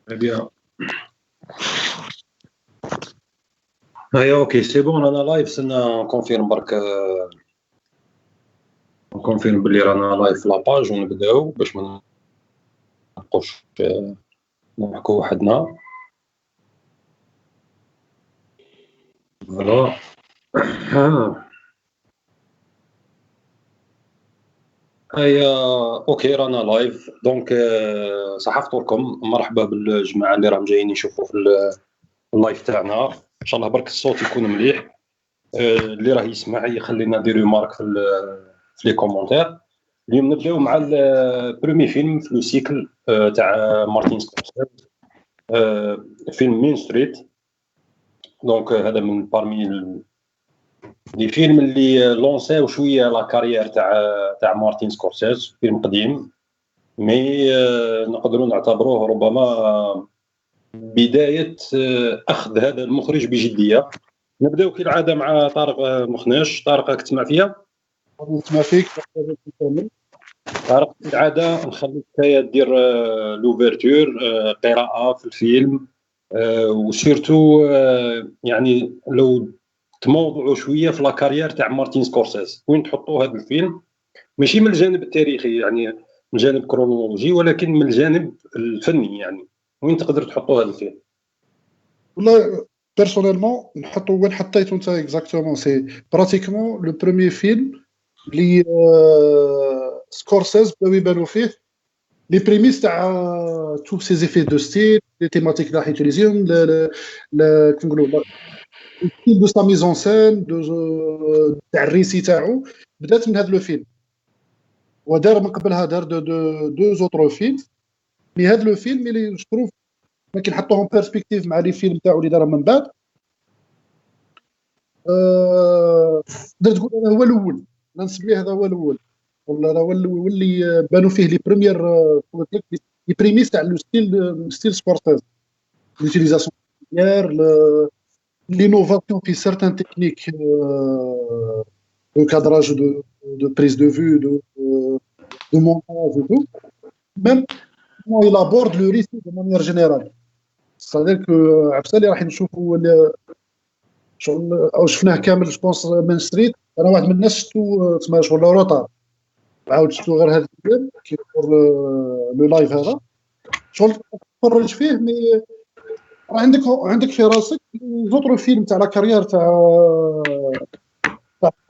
Très bien. هيا اوكي سي بون انا لايف سنا كونفيرم برك كونفيرم بلي رانا لايف في لاباج ونبداو باش ما نبقوش نحكو وحدنا. فوالا. هيا اوكي رانا لايف دونك صحفتكم مرحبا بالجماعه اللي راهم جايين يشوفوا في اللايف تاعنا. ان شاء الله برك الصوت يكون مليح. اللي راه يسمع يخلينا دي ريمارك في لي كومونتير. اليوم نبداو مع البرومي فيلم في لو سيكل تاع مارتين سكورسيزي، فيلم مين ستريت. دونك هذا من بارمي لي فيلم اللي لونساو شويه لا كارير تاع مارتين سكورسيزي. فيلم قديم مي نقدروا نعتبروه ربما بدايه اخذ هذا المخرج بجديه. نبداو كالعاده مع طارق مخناش. طارق راك تسمع فيا؟ نسمع فيك. طارق كالعاده نخليك نتايا دير لوفرتور قراءه في الفيلم، وسيرتو يعني لو تموضعوا شويه في لا كارير تاع مارتين سكورسيز وين تحطوا هذا الفيلم، ماشي من الجانب التاريخي يعني من الجانب كرونولوجي ولكن من الجانب الفني، يعني وين تقدر تحطوا هذا الفيلم؟ والله بيرسونيلمون نحطو وين حطيتو انت اكزاكتومون. سي براتيكمون لو بروميير فيلم لي سكورسيز بداو يبانو فيه لي بريميس تاع تو سي زيفي دو ستيل لي تيماتيك اللي راح يوتيليزيهم كيف نقولوا ستيل دو سا ميزون سين تاع الريسي تاعو. بدات من هذا لو فيلم ودار من قبلها دار دو زوترو فيلم. مي هذا لو فيلم اللي جو ما كنحطوهم بيرسبكتيف مع لي فيلم تاعو اللي دارهم من بعد. تقدر تقول هذا هو الاول، نسميه هذا هو الاول ولا هذا هو الاول اللي بانوا فيه لي بريمير لي بريميس تاع لو ستيل سبورتاز، لوتيليزاسيون ديال لينوفاسيون في سيرتان تكنيك دو كادراج دو بريز دو فيو دو مونتاج و تو ميم comment il aborde le récit de manière générale. C'est-à-dire que عفسه اللي راح نشوفوا شغل او شفناه كامل جو بونس مين ستريت. انا واحد من الناس شفتو تسمى شغل روطار، عاود شفتو غير هذا الفيلم كيدور لو لايف هذا شغل تفرج فيه. مي راه عندك في راسك زوطرو فيلم تاع لا كارير تاع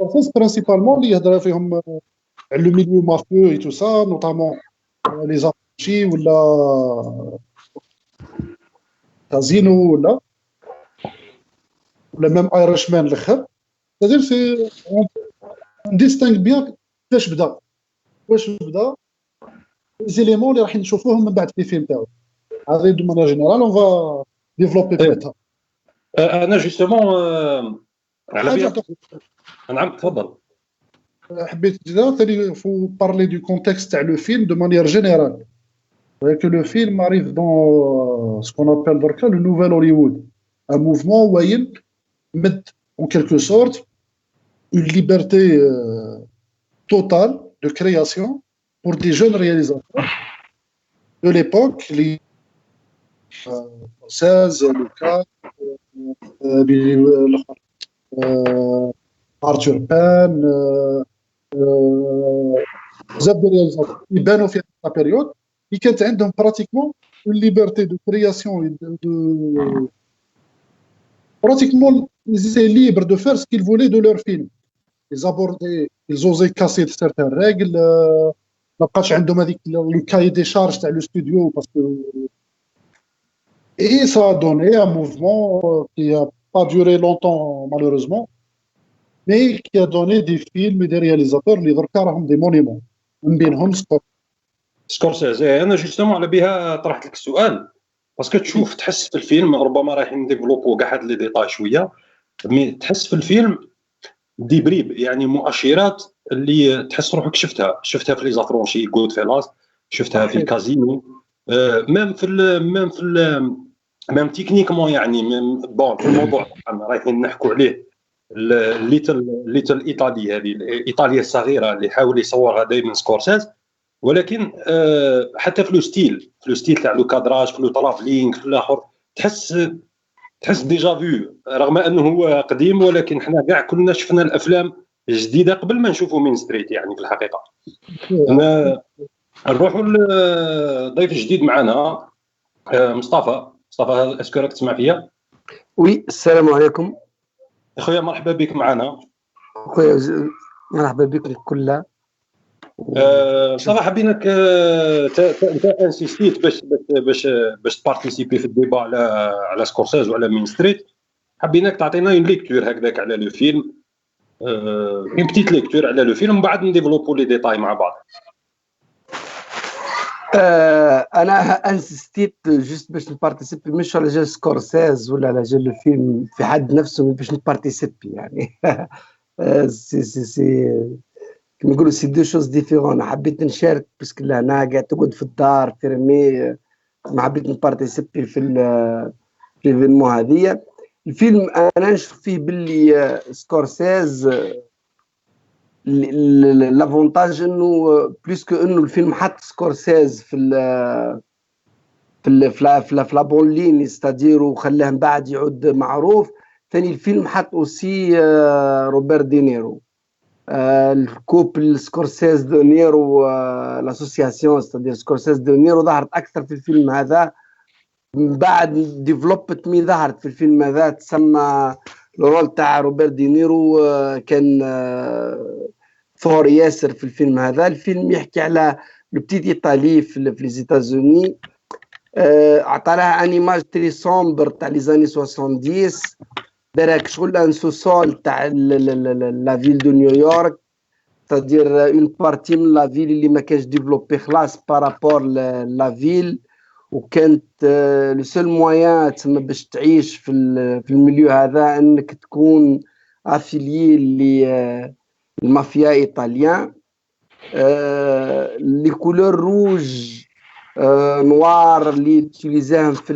بروسيس برينسيبالمون اللي يهضر فيهم على لو ميليو مافيو اي تو سا نوتامون لي زافشي ولا كازينو ولا ميم ايرش مان الاخر. c'est-à-dire سي نديستانغ بيان كيفاش بدا لي زيليمون اللي راح نشوفوهم من بعد في الفيلم تاعو. هذه دو مانيير جينيرال اون فا ديفلوبي بيتها. انا جوستومون على نعم تفضل. حبيت جدا ثاني فو بارلي دو كونتكست تاع لو فيلم دو مانيير جينيرال. que le film arrive dans ce qu'on appelle دركا le nouvel Hollywood, un mouvement وين مد en quelque sorte une liberté totale de création pour des jeunes réalisateurs de l'époque, les 16, Lucas, Arthur Penn, بزاف ديال الرياليزاتور يبانوا في هذه البيريود اللي كانت عندهم براتيكمون اون ليبرتي دو كرياسيون دو pratiquement ils étaient libres de faire ce qu'ils voulaient de leur film. Ils osaient casser certaines règles. ما بقاش عندهم هذيك لو كاي دي شارج تاع لو ستوديو باسكو et ça a donné un mouvement qui a pas duré longtemps malheureusement mais qui a donné des films et des réalisateurs اللي دركا راهم دي مونيمون من بينهم سكورسيزي. انا جوستومون على بها طرحت لك السؤال باسكو تشوف تحس في الفيلم ربما رايحين نديفلوبو كاع هاد لي ديطاي شويه، مي تحس في الفيلم دي بريب يعني مؤشرات اللي تحس روحك شفتها في لي زافرونشي غود فيلاس، شفتها في الكازينو، ميم ميم تكنيكمون يعني بون في الموضوع رايحين نحكوا عليه ليتل ايطالي، هذه ايطاليا الصغيره اللي حاول يصورها دايما سكورسيز. ولكن حتى في لو ستيل تاع لو كادراج، في لو ترافلينغ، في الاخر تحس ديجا فيو، رغم انه هو قديم، ولكن حنا كاع كلنا شفنا الافلام جديده قبل ما نشوفوا مين ستريت يعني في الحقيقه. نروحوا لضيف جديد معنا، مصطفى. اسكو راك تسمع فيا؟ وي، السلام عليكم اخويا، مرحبا بك معنا. اخويا، مرحبا بكم كلها. صراحه حبيناك انت انسيستيت باش تبارتيسيبي في الديبا على سكورسيز وعلى مين ستريت. حبيناك تعطينا اون ليكتور هكذاك على لو فيلم، اون بتيت ليكتور على لو فيلم، من بعد نديفلوبو لي ديتاي مع بعض. انا انسيستيت جوست باش نبارتيسيبي، مش على جال سكورسيز ولا على جال الفيلم في حد نفسه، باش نبارتيسيبي يعني. سي كما نقولوا سي دو شوز ديفيرون. حبيت نشارك باسكو لهنا قاعد تقعد في الدار ترمي، ما حبيت نبارتيسيبي في الايفينمون هذه. الفيلم انا نشوف فيه باللي سكورسيز لافونتاج انه بلوس كو انه الفيلم حط سكورسيز في لا بون لين، ستادير وخلاه من بعد يعود معروف. ثاني الفيلم حط اوسي روبرت دينيرو، الكوبل سكورسيز دو نيرو، لاسوسياسيون ستادير سكورسيز دو نيرو ظهرت اكثر في الفيلم هذا. من بعد ديفلوبت مي ظهرت في الفيلم هذا، تسمى الرول تاع روبرت دينيرو كان فور ياسر في الفيلم هذا. الفيلم يحكي على لو بتيت ايطالي في لي زيتازوني، عطى لها انيماج تري سومبر تاع لي زاني 70، دارك شغل ان سوسول تاع لا فيل دو نيويورك، تادير اون بارتي من لا فيل اللي ما كانش ديفلوبي خلاص بارابور لا فيل، وكانت لو سول مويان تسمى باش تعيش في الميليو هذا انك تكون افيليي المافيا ايطاليان. لي كولور روج نوار اللي تيليزاهم في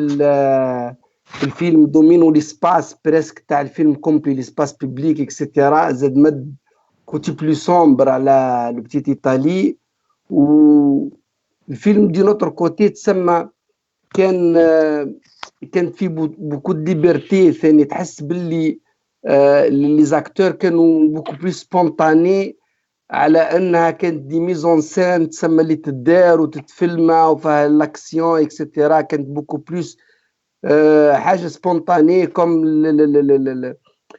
الفيلم دومينو ليسباس بريسك تاع الفيلم كومبلي، ليسباس بيبليك اكسيتيرا، زاد مد كوتي بلو سومبر على لو بتيت ايطالي. والفيلم دي نوتر كوتي تسمى كان في بوكو دي ليبرتي، ثاني تحس باللي لي زاكتور كانوا بوكو بلو سبونطاني، على انها كانت دي ميزون سين تسمى اللي تدار وتتفيلما وفيها لاكسيون اكسيتيرا، كانت بوكو بلوس حاجه سبونطاني كوم لي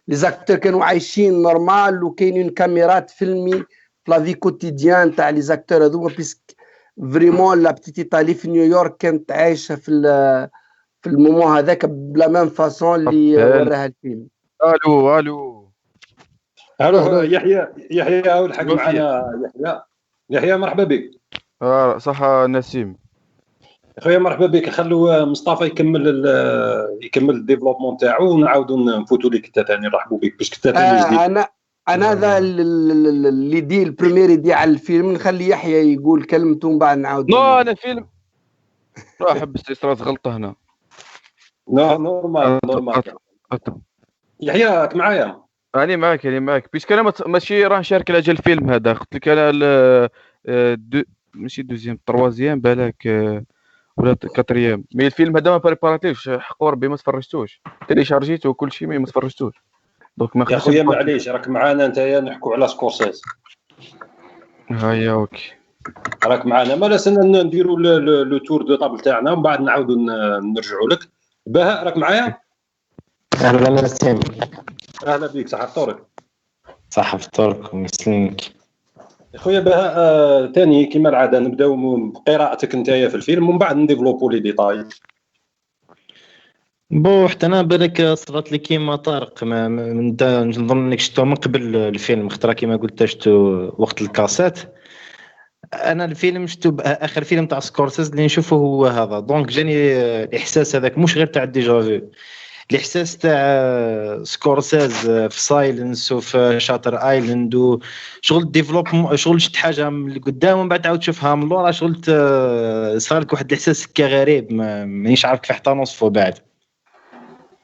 زاكتور كانوا عايشين نورمال، وكاينين كاميرات فيلمي في لا في كوتيديان تاع لي زاكتور هذوما، بيسك فريمون لا بتيت ايطالي في نيويورك كانت عايشه في المومون هذاك بلا ميم فاسون اللي وراها الفيلم. الو يحيى الحق معنا. يحيى مرحبا بك. صح نسيم اخويا، مرحبا بك. خلوا مصطفى يكمل الديفلوبمون تاعو، ونعاودوا نفوتوا لك انت ثاني. نرحبوا بك باش كنت ثاني جديد. انا هذا اللي دي البريمير دي على الفيلم، نخلي يحيى يقول كلمته ومن بعد نعاود. انا فيلم حبست صرات غلطه هنا. نورمال. يحيى راك معايا؟ راني معاك بيش كلام ماشي راه نشارك على جال الفيلم هذا. قلت لك انا ماشي دوزيام تروازيام بالك ولا كاتريام، مي الفيلم هذا ما بريباراتيوش، حقور ربي ما تفرجتوش، تيليشارجيته وكل شيء ما تفرجتوش. دونك ما يا خويا معليش، راك معانا نتايا نحكوا على سكورسيز. هيا اوكي، راك معانا. ما لسنا نديروا لو تور دو طابل تاعنا، ومن بعد نعاودوا نرجعوا لك. بهاء راك معايا؟ اهلا نسيم. اهلا بك. صح فطورك؟ صح فطورك ومسلمك. خويا بهاء، ثاني كما العاده نبداو بقراءتك نتايا في الفيلم، ومن بعد نديفلوبو لي ديتاي. حتى انا بالك صرات لي كيما طارق، نظن انك شفتو من قبل الفيلم، خطره كيما قلت شفتو وقت الكاسات. انا الفيلم شفتو اخر فيلم تاع سكورسيز اللي نشوفه هو هذا، دونك جاني الاحساس هذاك مش غير تاع ديجافو، الاحساس تاع سكورسيز في سايلنس وفي شاتر ايلاند، وشغل ديفلوب شغل شفت حاجه من اللي قدام ومن بعد تعاود تشوفها من اللور، شغل صار لك واحد الاحساس غريب مانيش عارف كيف حتى نوصفه بعد.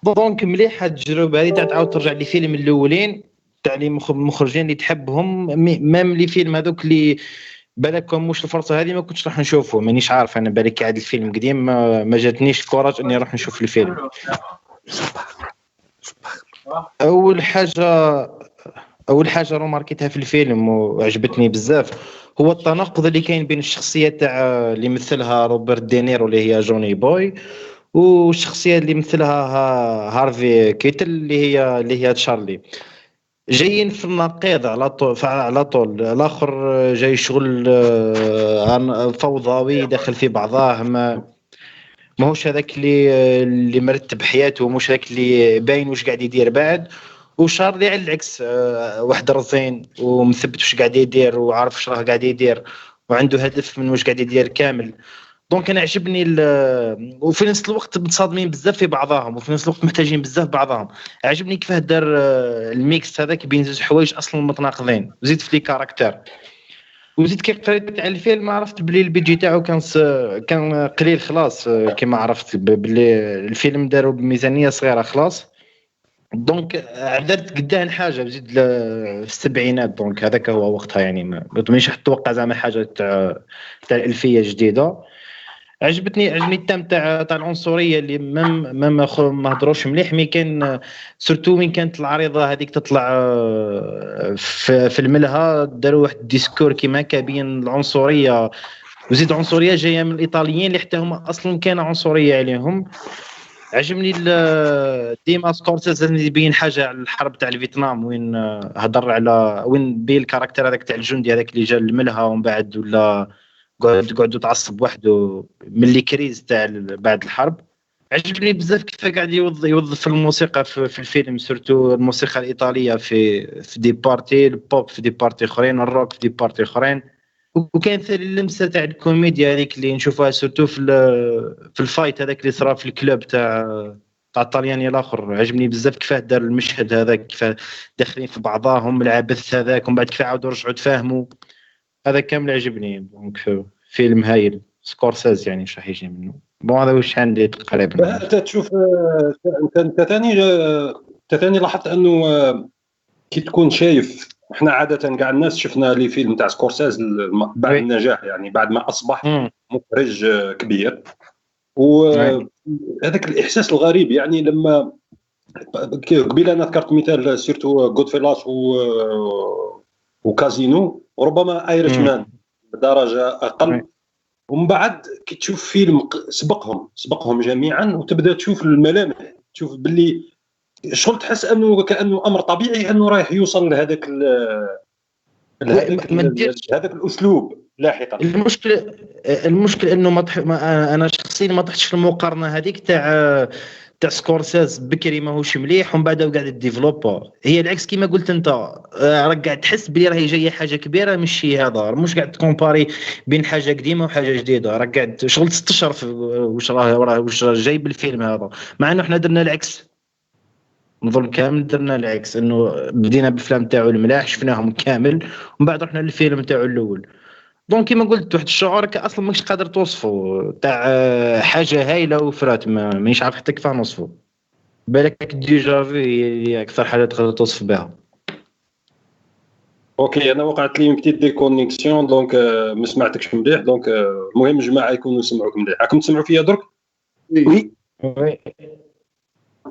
دونك مليحه التجربه هذه تاع تعاود ترجع لي فيلم الاولين تاع لي مخرجين اللي تحبهم، ميم لي فيلم هذوك اللي بالك مش الفرصه هذه ما كنتش راح نشوفه، مانيش عارف انا بالك عاد الفيلم قديم ما جاتنيش الكوراج اني نروح نشوف الفيلم. اول حاجه روماركيتها في الفيلم وعجبتني بزاف هو التناقض اللي كاين بين الشخصيه تاع اللي مثلها روبرت دينيرو اللي هي جوني بوي، والشخصيه اللي مثلها هارفي كيتل اللي هي تشارلي. جايين في النقيض على طول الاخر جاي شغل فوضوي داخل في بعضاه، ماهوش هذاك اللي مرتب حياته، مش هذاك اللي باين واش قاعد يدير بعد. وشارلي على العكس واحد رزين ومثبت واش قاعد يدير وعارف واش راه قاعد يدير وعنده هدف من واش قاعد يدير كامل. دونك انا عجبني وفي نفس الوقت متصادمين بزاف في بعضهم وفي نفس الوقت محتاجين بزاف بعضهم. عجبني كيفاه دار الميكس هذاك بين زوج حوايج اصلا متناقضين، وزيد في لي كاركتر. وزيد كي قريت على الفيلم عرفت بلي البيجي تاعو كان قليل خلاص، كما عرفت بلي الفيلم داروا بميزانيه صغيره خلاص. دونك عذرت قداه حاجه بزيد في السبعينات، دونك هذاك هو وقتها يعني ما مانيش نتوقع زعما حاجه تاع الالفيه جديده. عجبني التام تاع العنصريه اللي ما هضروش مليح، مي كان سورتو وين كانت العريضه هذيك تطلع في الملهى داروا واحد الديسكور كيما كابين العنصريه، وزيد عنصريه جايه من الايطاليين اللي حتى هما اصلا كان عنصريه عليهم. عجبني ديما سكورسيز اللي يبين حاجه على الحرب تاع الفيتنام وين هضر على وين بين الكاركتر هذاك تاع الجندي هذاك اللي جا الملهى ومن بعد ولا قعدوا تعصب وحده من اللي كريز تاع بعد الحرب. عجبني بزاف كيف قاعد يوظف الموسيقى في الفيلم، سورتو الموسيقى الإيطالية في دي بارتي، البوب في دي بارتي اخرين، الروك في دي بارتي اخرين. وكان ثاني اللمسه تاع الكوميديا هذيك اللي نشوفها سورتو في الفايت هذاك اللي صرا في الكلوب تاع الطلياني الاخر. عجبني بزاف كيفاه دار المشهد هذاك، كيفاه داخلين في بعضاهم العبث هذاك ومن بعد كيف عاودوا رجعوا تفاهموا. هذا كامل عجبني. دونك فيلم هايل سكورسيز يعني اش راح يجي منه. بون هذا واش عندي تقريبا. انت تشوف انت ثاني لاحظت انه كي تكون شايف، احنا عاده كاع الناس شفنا لي فيلم تاع سكورسيز بعد النجاح، يعني بعد ما اصبح مخرج كبير، وهذاك الاحساس الغريب يعني لما قبيله انا ذكرت مثال سيرتو جود فيلاس وكازينو وربما ايرش مان بدرجه اقل. ومن بعد كي تشوف فيلم سبقهم جميعا وتبدا تشوف الملامح، تشوف باللي شغل تحس انه كانه امر طبيعي انه رايح يوصل لهذاك هذاك الاسلوب لاحقا. المشكل انه انا شخصيا ما طحتش في المقارنه هذيك تاع سكورسيز بكري ماهوش مليح ومن بعد قاعد الديفلوبر. هي العكس كيما قلت انت، راك قاعد تحس بلي راهي جايه حاجه كبيره، ماشي هذا مش قاعد تكومباري بين حاجه قديمه وحاجه جديده. راك قاعد شغل تستشرف واش جاي بالفيلم هذا، مع انه احنا درنا العكس. نظن كامل درنا العكس، انه بدينا بالفيلم تاعو الملاح شفناهم كامل ومن بعد رحنا للفيلم تاعو الاول. دونك كيما قلت واحد الشعور اصلا ماكش قادر توصفه، تاع حاجه هايله وفرات مانيش عارف حتى كيف نوصفه. بالك ديجا في اكثر حاجه تقدر توصف بها. اوكي انا وقعت لي بتيت دي كونيكسيون دونك ما سمعتكش مليح. دونك المهم جماعه يكونوا سمعوك مليح. راكم تسمعوا فيا درك؟ وي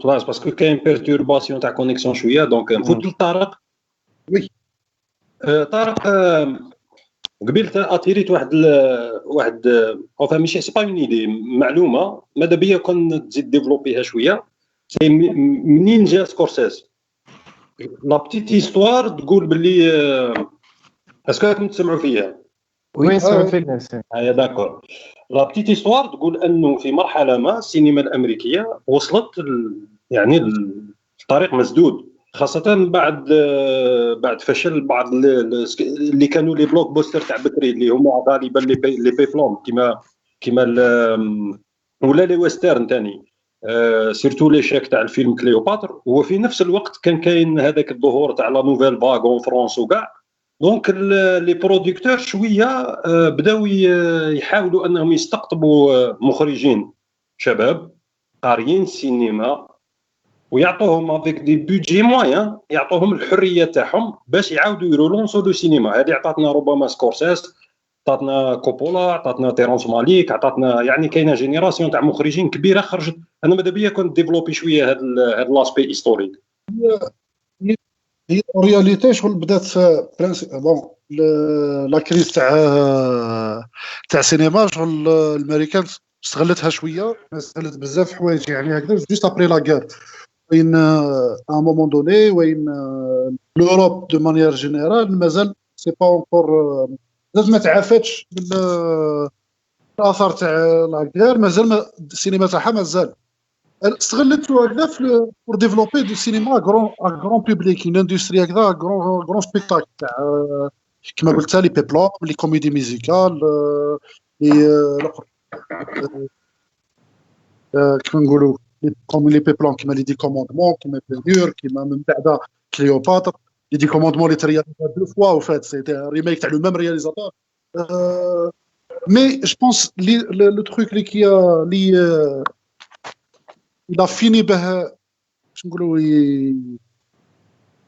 خلاص باسكو كاين بيرتورباسيون تاع كونيكسيون شويه. دونك نفوت لطارق. وي طارق قبيل اتيريت واحد اوفا ماشي سي با اون ايدي، معلومه ماذا بيا كون تزيد ديفلوبيها شويه. سي منين جا سكورسيز لا بتيت هيستوار تقول باللي اسكو راكم تسمعوا فيها؟ وين سمعوا فينا هيا داكور. لا بتيت هيستوار تقول انه في مرحله ما السينما الامريكيه وصلت يعني الطريق مسدود، خاصه بعد فشل بعض اللي كانوا لي بلوك بوستر تاع بكري اللي هما غالبا لي بيفلوم كيما ولا لي ويسترن ثاني، سيرتو لي شاك تاع الفيلم كليوباتر. وفي نفس الوقت كان كاين هذاك الظهور تاع لا نوفيل باغ اون فرونس وكاع. دونك لي بروديكتور شويه بداو يحاولوا انهم يستقطبوا مخرجين شباب قاريين السينما ويعطوهم افيك دي بودجي موين، يعطوهم الحريه تاعهم باش يعاودوا يرولونسو دو سينما. هذه عطاتنا ربما سكورسيز عطاتنا كوبولا، عطاتنا تيرونس ماليك، عطاتنا يعني كاينه جينيراسيون تاع مخرجين كبيره خرجت. انا ماذا بيا كنت ديفلوبي شويه هاد لاسبي هيستوريك. هي الرياليتي شغل بدات بون لا كريز تاع السينما شغل الامريكان استغلتها شويه، استغلت بزاف حوايج يعني هكذا جوست ابري لا غير وين ان مومون دوني وين لوروب دو مانيير جينيرال مازال سي با اونكور مازال ما تعافتش من الاثار تاع لا غير، مازال السينما تاعها مازال استغلت هكذا بور ديفلوبي دو سينما غران بوبليك، اون اندستري هكذا غران سبيكتاكل تاع كما قلت لي بيبلوم لي كوميدي ميوزيكال كيف نقولوا لي بيبلوم كيما لي دي كوموندمون كيما بلور كيما من بعد كليوباتر لي دي كوموندمون اللي ترياليزا دو فوا وفات سيتي ريميك تاع لو ميم رياليزاتور مي جو بونس لو تروك اللي كيا لي الى فيني به باش نقولوا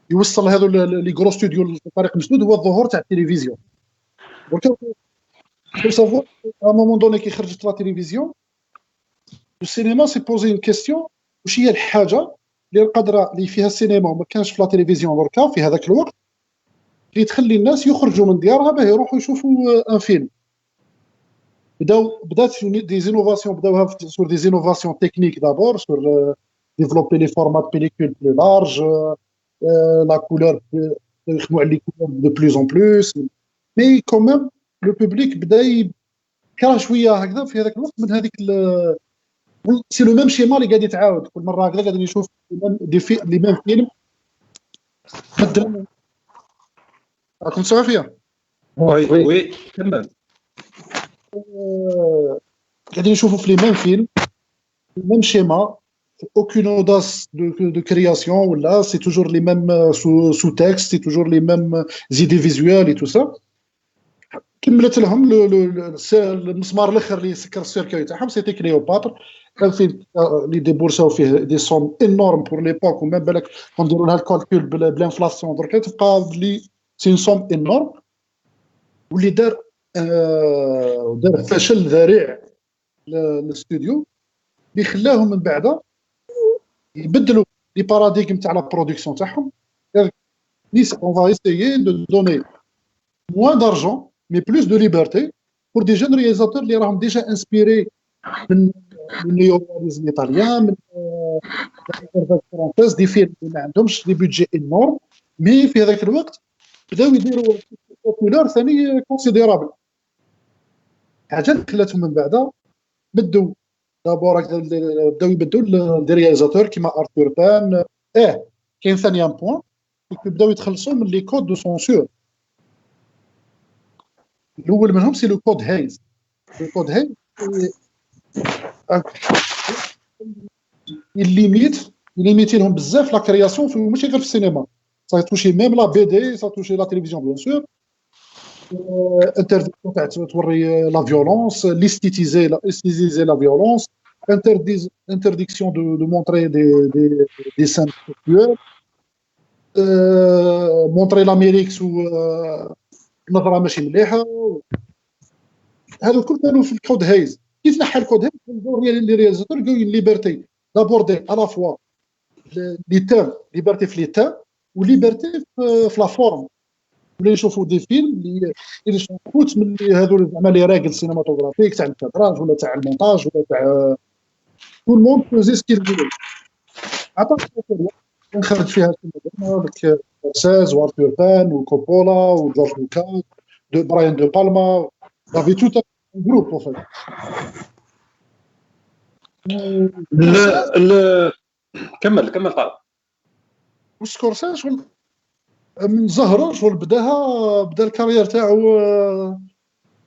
يوصل هذو لي غرو ستوديو لطريق مسدود هو الظهور تاع التلفزيون. دونك faut savoir à un moment donné كي خرجت لا تلفزيون السينما سي بوزي اون كيستيون واش هي الحاجه اللي قادره اللي فيها السينما وما كانش في لا تلفزيون دركا في هذاك الوقت اللي تخلي الناس يخرجوا من ديارها باه يروحوا يشوفوا ان فيلم. بدات دي زينوفاسيون بداوها سور دي زينوفاسيون تكنيك دابور سور ديفلوبي لي فورمات بيليكول بلو لارج لا كولور يخدموا على لي كولور دو بلوس اون بلوس مي كوميم لو بوبليك بدا يكره شويه هكذا في هذاك الوقت من هذيك سي لو ميم شيما اللي قاعد يتعاود كل مره هكذا قاعدين نشوف لي ميم فيلم راكم تسمعوا فيا وي كمل قاعدين نشوفوا في لي ميم فيلم ميم شيما aucune audace de création ou là c'est toujours les mêmes sous-textes, c'est toujours les mêmes idées visuelles et tout ça. كملت لهم المسمار الاخر اللي سكر السيركوي تاعهم سيتي كليوباتر، كان فيه اللي ديبورساو فيه دي سوم انورم بور ليبوك ومام بالك نديروا لها الكالكول بالانفلاسيون درك تبقى بلي سي اون سوم انورم واللي دار فشل ذريع للاستوديو اللي خلاهم من بعد يبدلوا لي باراديغم تاع لا برودكسيون تاعهم. on va essayer de donner moins d'argent mais plus de liberté pour des jeunes réalisateurs اللي راهم ديجا انسبيري من النيورياليزم الايطاليان من فرونسيز دي فيلم اللي ما عندهمش دي بودجي انورم مي في هذاك الوقت بداو يديروا بوبولار ثاني كونسيديرابل. حاجه خلاتهم من بعد بدوا دابور بداو يبدلوا دي رياليزاتور كيما ارثور بان كاين ثاني بوين بداو يتخلصوا من لي كود دو سونسور. الاول منهم سي لو كود هايز. لو كود هايز يليميتي لهم بزاف لا كرياسيون ماشي غير في السينما سا توشي ميم لا بي دي سا توشي لا تلفزيون بيان سور. interdction تاع توري لا فيولونس ليستيتيزي لا فيولونس interdiction de montrer des scènes sexuelles montrer l'Amérique sous نظره ماشي مليحه. هذا كل كانوا في الكود هايز. كي تنحى الكود هايز نقول لي رياليزاتور لقاو ليبرتي دابوردي على فوا لي تام ليبرتي في لي تام وليبرتي في لا فورم ولا يشوفوا دي فيلم اللي يشوفوت من هذو زعما لي راجل سينماتوغرافيك تاع الكادراج ولا تاع المونتاج ولا تاع كل موند بوزي سكيل ديالو. عطاك نخرج فيها داك ساز وارثور بان وكوبولا وجورج لوكاس دو براين دو بالما دافي توت جروب او فيت. لا كمل طال. وسكورسيز شغل من زهره شغل بدا الكارير تاعو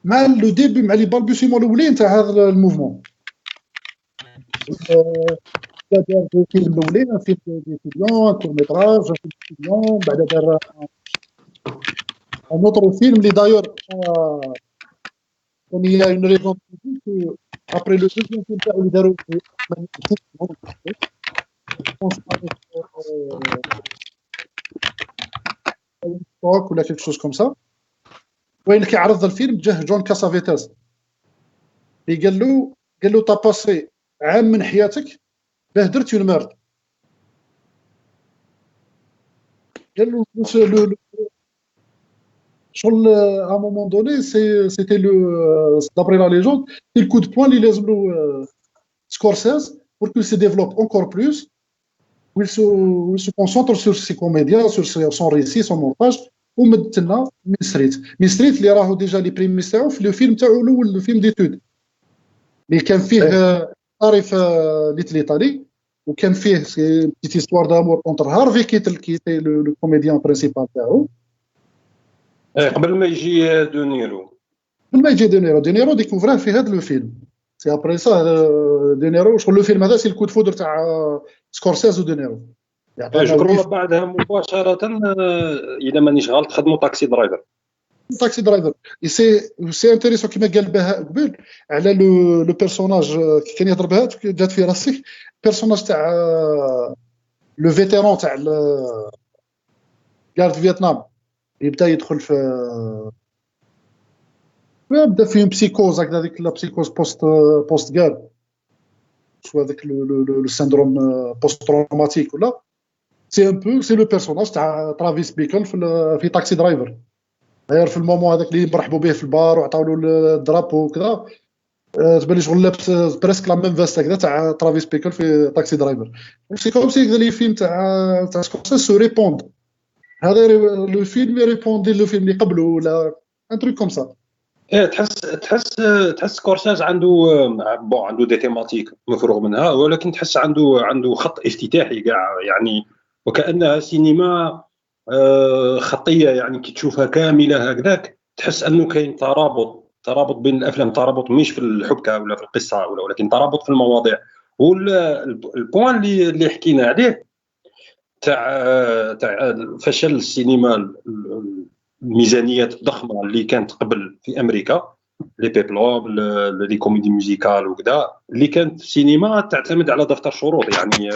مع لو ديبي مع لي بالبيسيمون الاولين تاع هذا الموفمون. دار فيلم الاولين فيلم ديفيديون كور ميتراج ديفيديون بعد دار نوتر فيلم اللي دايور يعني هي اون ريزون ابري لو دوزيام فيلم تاعو اللي داروا ولا quelque chose comme ça وين كيعرض الفيلم جاه جون كاسافيتاس اللي قال له طاباسي عام من حياتك باه درتي المرض. قال له شغل à un moment donné c'était le d'après la légende c'est le coup de poing اللي لازم له Scorsese pour qu'il se développe encore plus, où il se concentre sur ses comédiens, sur son récit, son montage. ومثلنا مين ستريت اللي راهو ديجا لي بريميس تاعو في لو فيلم تاعو الاول الفيلم ديتود اللي كان فيه طريف ليطالي وكان فيه بيتيت استوار دامور اونتر هارفي كيتل لو كوميديان برينسيبال تاعو قبل ما يجي دونيرو. قبل ما يجي دونيرو ديكوفراه في هذا لو فيلم. سي ابري سا دونيرو شغل لو فيلم هذا سي الكود فودر تاع سكورسيز ودونيرو. جو بعدها مباشره اذا مانيش غلط خدموا تاكسي درايفر. سي انتريسون كيما قال بها قبل على لو بيرسوناج كي كان يهضر بها جات في راسي بيرسوناج تاع لو فيتيرون تاع غارد فيتنام اللي بدا يدخل في بدا فيه بسيكوز هكذاك لا بسيكوز بوست غار شو هذاك لو سيندروم بوست تروماتيك ولا سي ان بو سي لو بيرسوناج تاع ترافيس بيكل في تاكسي درايفر. غير في المومون هذاك اللي مرحبوا به في البار وعطاو له الدرابو وكذا تبان لي شغل لابس بريسك لا ميم فاست هكذا تاع ترافيس بيكل في تاكسي درايفر. سي كوم سي لي فيلم تاع سكورسيز سو ريبوند هذا لو فيلم ريبوندي لو فيلم اللي قبله ولا ان تروك كوم سا. تحس سكورسيز عنده دي تيماتيك مفروغ منها ولكن تحس عنده خط افتتاحي كاع يعني وكأنها سينما خطيه يعني كي تشوفها كامله هكذاك تحس انه كاين ترابط بين الافلام ترابط مش في الحبكه ولا في القصه ولكن ترابط في المواضيع. والبوان اللي حكينا عليه تاع فشل السينما الميزانيات الضخمه اللي كانت قبل في امريكا لي بيبلوب لي كوميدي ميوزيكال وكذا اللي كانت السينما تعتمد على دفتر شروط يعني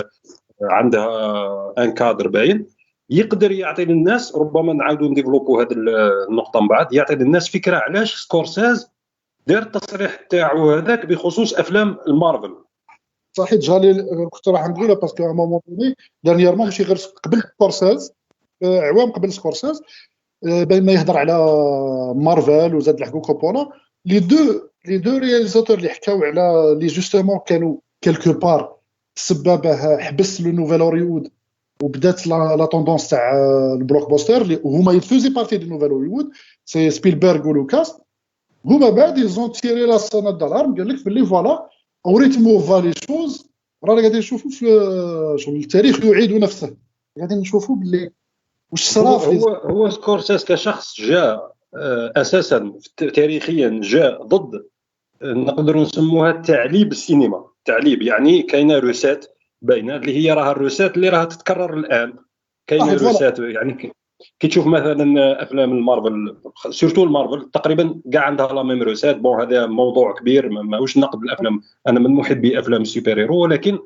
عندها ان كادر باين يقدر يعطي للناس. ربما نعاودوا نديفلوبوا هذه النقطه من بعد يعطي للناس فكره علاش سكورسيز دار التصريح تاعو هذاك بخصوص افلام المارفل. صحيح جالي كنت راح نقولها باسكو ا مومون دوني دانييرمون ماشي غير قبل سكورسيز عوام قبل سكورسيز بين ما يهضر على مارفل وزاد لحقو كوبولا لي دو رياليزاتور اللي حكاو على لي جوستومون كانوا كيلكو بار السبابه حبس لو نوفيل هوليوود وبدات لا طوندونس تاع البلوك بوستر اللي هما يفوزي بارتي دو نوفيل هوليوود سي سبيلبرغ ولوكاس. هما بعد يزون تيري لا سونات دالارم قال لك بلي فوالا او ريتمو فالي شوز رانا قاعدين نشوفوا في شغل التاريخ يعيد نفسه قاعدين نشوفوا بلي واش صرا هو سكورسيز كشخص جاء اساسا تاريخيا جاء ضد نقدروا نسموها التعليب السينما. التعليب يعني كاينه روسات باينه اللي هي راها الروسات اللي راها تتكرر الان. كاينه روسات يعني كي تشوف مثلا افلام المارفل سورتو المارفل تقريبا كاع عندها لا ميم روسات. بون هذا موضوع كبير ماهوش نقد الافلام. انا من محبي افلام السوبر هيرو ولكن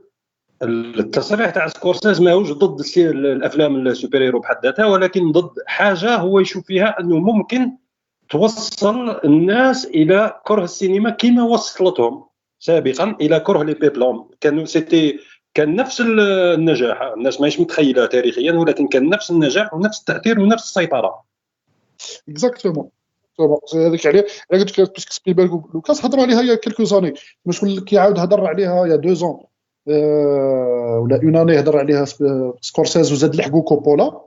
التصريح تاع سكورسيز ماهوش ضد الافلام السوبر هيرو بحد ذاتها ولكن ضد حاجه هو يشوف فيها انه ممكن توصل الناس الى كره السينما كما وصلتهم سابقا الى كره لي بيبلون. كان نفس النجاح. الناس ماهيش متخيله تاريخيا ولكن كان نفس النجاح ونفس التاثير ونفس السيطره. اكزاكتومون هذيك عليه قلت لك باسكو سبيلبرغ ولوكاس هضروا عليها يا كلكو زاني مش كيعاود هضر عليها يا 2 ans ولا اون اني هضر عليها سكورسيز وزاد لحقو كوبولا.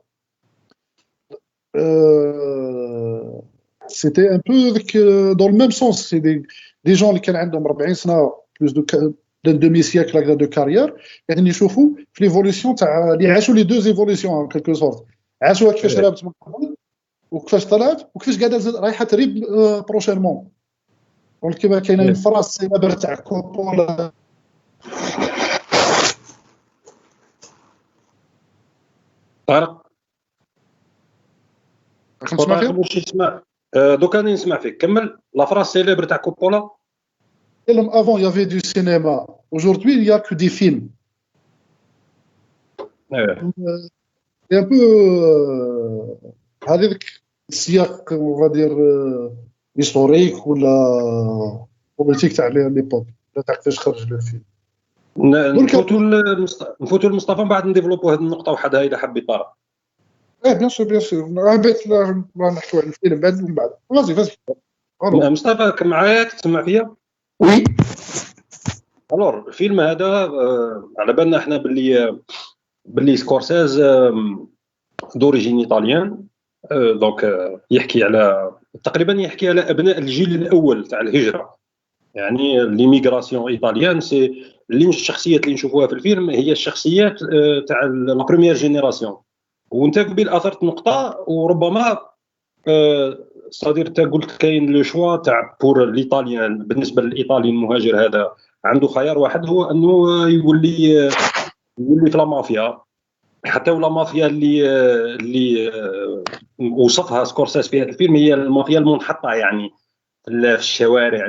سيتي ان بو ديك دون ميم سونس سي دي جون اللي كان عندهم 40 سنه بلوس دو دمي سيكل هكذا دو كارير قاعدين يشوفوا في ليفوليسيون تاع اللي عاشوا لي دوز ايفوليسيون كلكو سورت عاشوها كيفاش رابط من قبل وكيفاش طلعت وكيفاش قاعده رايحه تريب بروشينمون. كيما كاينه اون فراس سيلابر تاع كوبولا طارق كنسمع فيك واش تسمع دوكا انا نسمع فيك. كمل لا فراس سيليبر تاع كوبولا. Avant il y avait du cinéma, aujourd'hui il y a que des films. C'est un peu هذيك السياق غادير هيستوريك ولا بوليتيك تاع ليبوك ولا تاع كيفاش خرج الفيلم. نفوتوا لمصطفى من بعد نديفلوبوا هذه النقطه وحدها اذا حب يطرح. بيان سور بغيت نحكوا على الفيلم بعد ومن بعد فازي مصطفى كان معايا تسمع فيا؟ وي الور الفيلم هذا على بالنا احنا باللي سكورسيز دوريجين ايطاليان، دونك يحكي على ابناء الجيل الاول تاع الهجره، يعني ليميغراسيون ايطاليان. سي اللي الشخصيات اللي نشوفوها في الفيلم هي الشخصيات تاع لا بروميير جينيراسيون. وانت قبل اثرت نقطه وربما صدير انت قلت كاين لو شوا تاع بور الايطاليان. بالنسبه للايطالي المهاجر هذا عنده خيار واحد، هو انه يولي في لا مافيا. حتى ولا مافيا اللي وصفها سكورسيز في هذا الفيلم هي المافيا المنحطه، يعني في الشوارع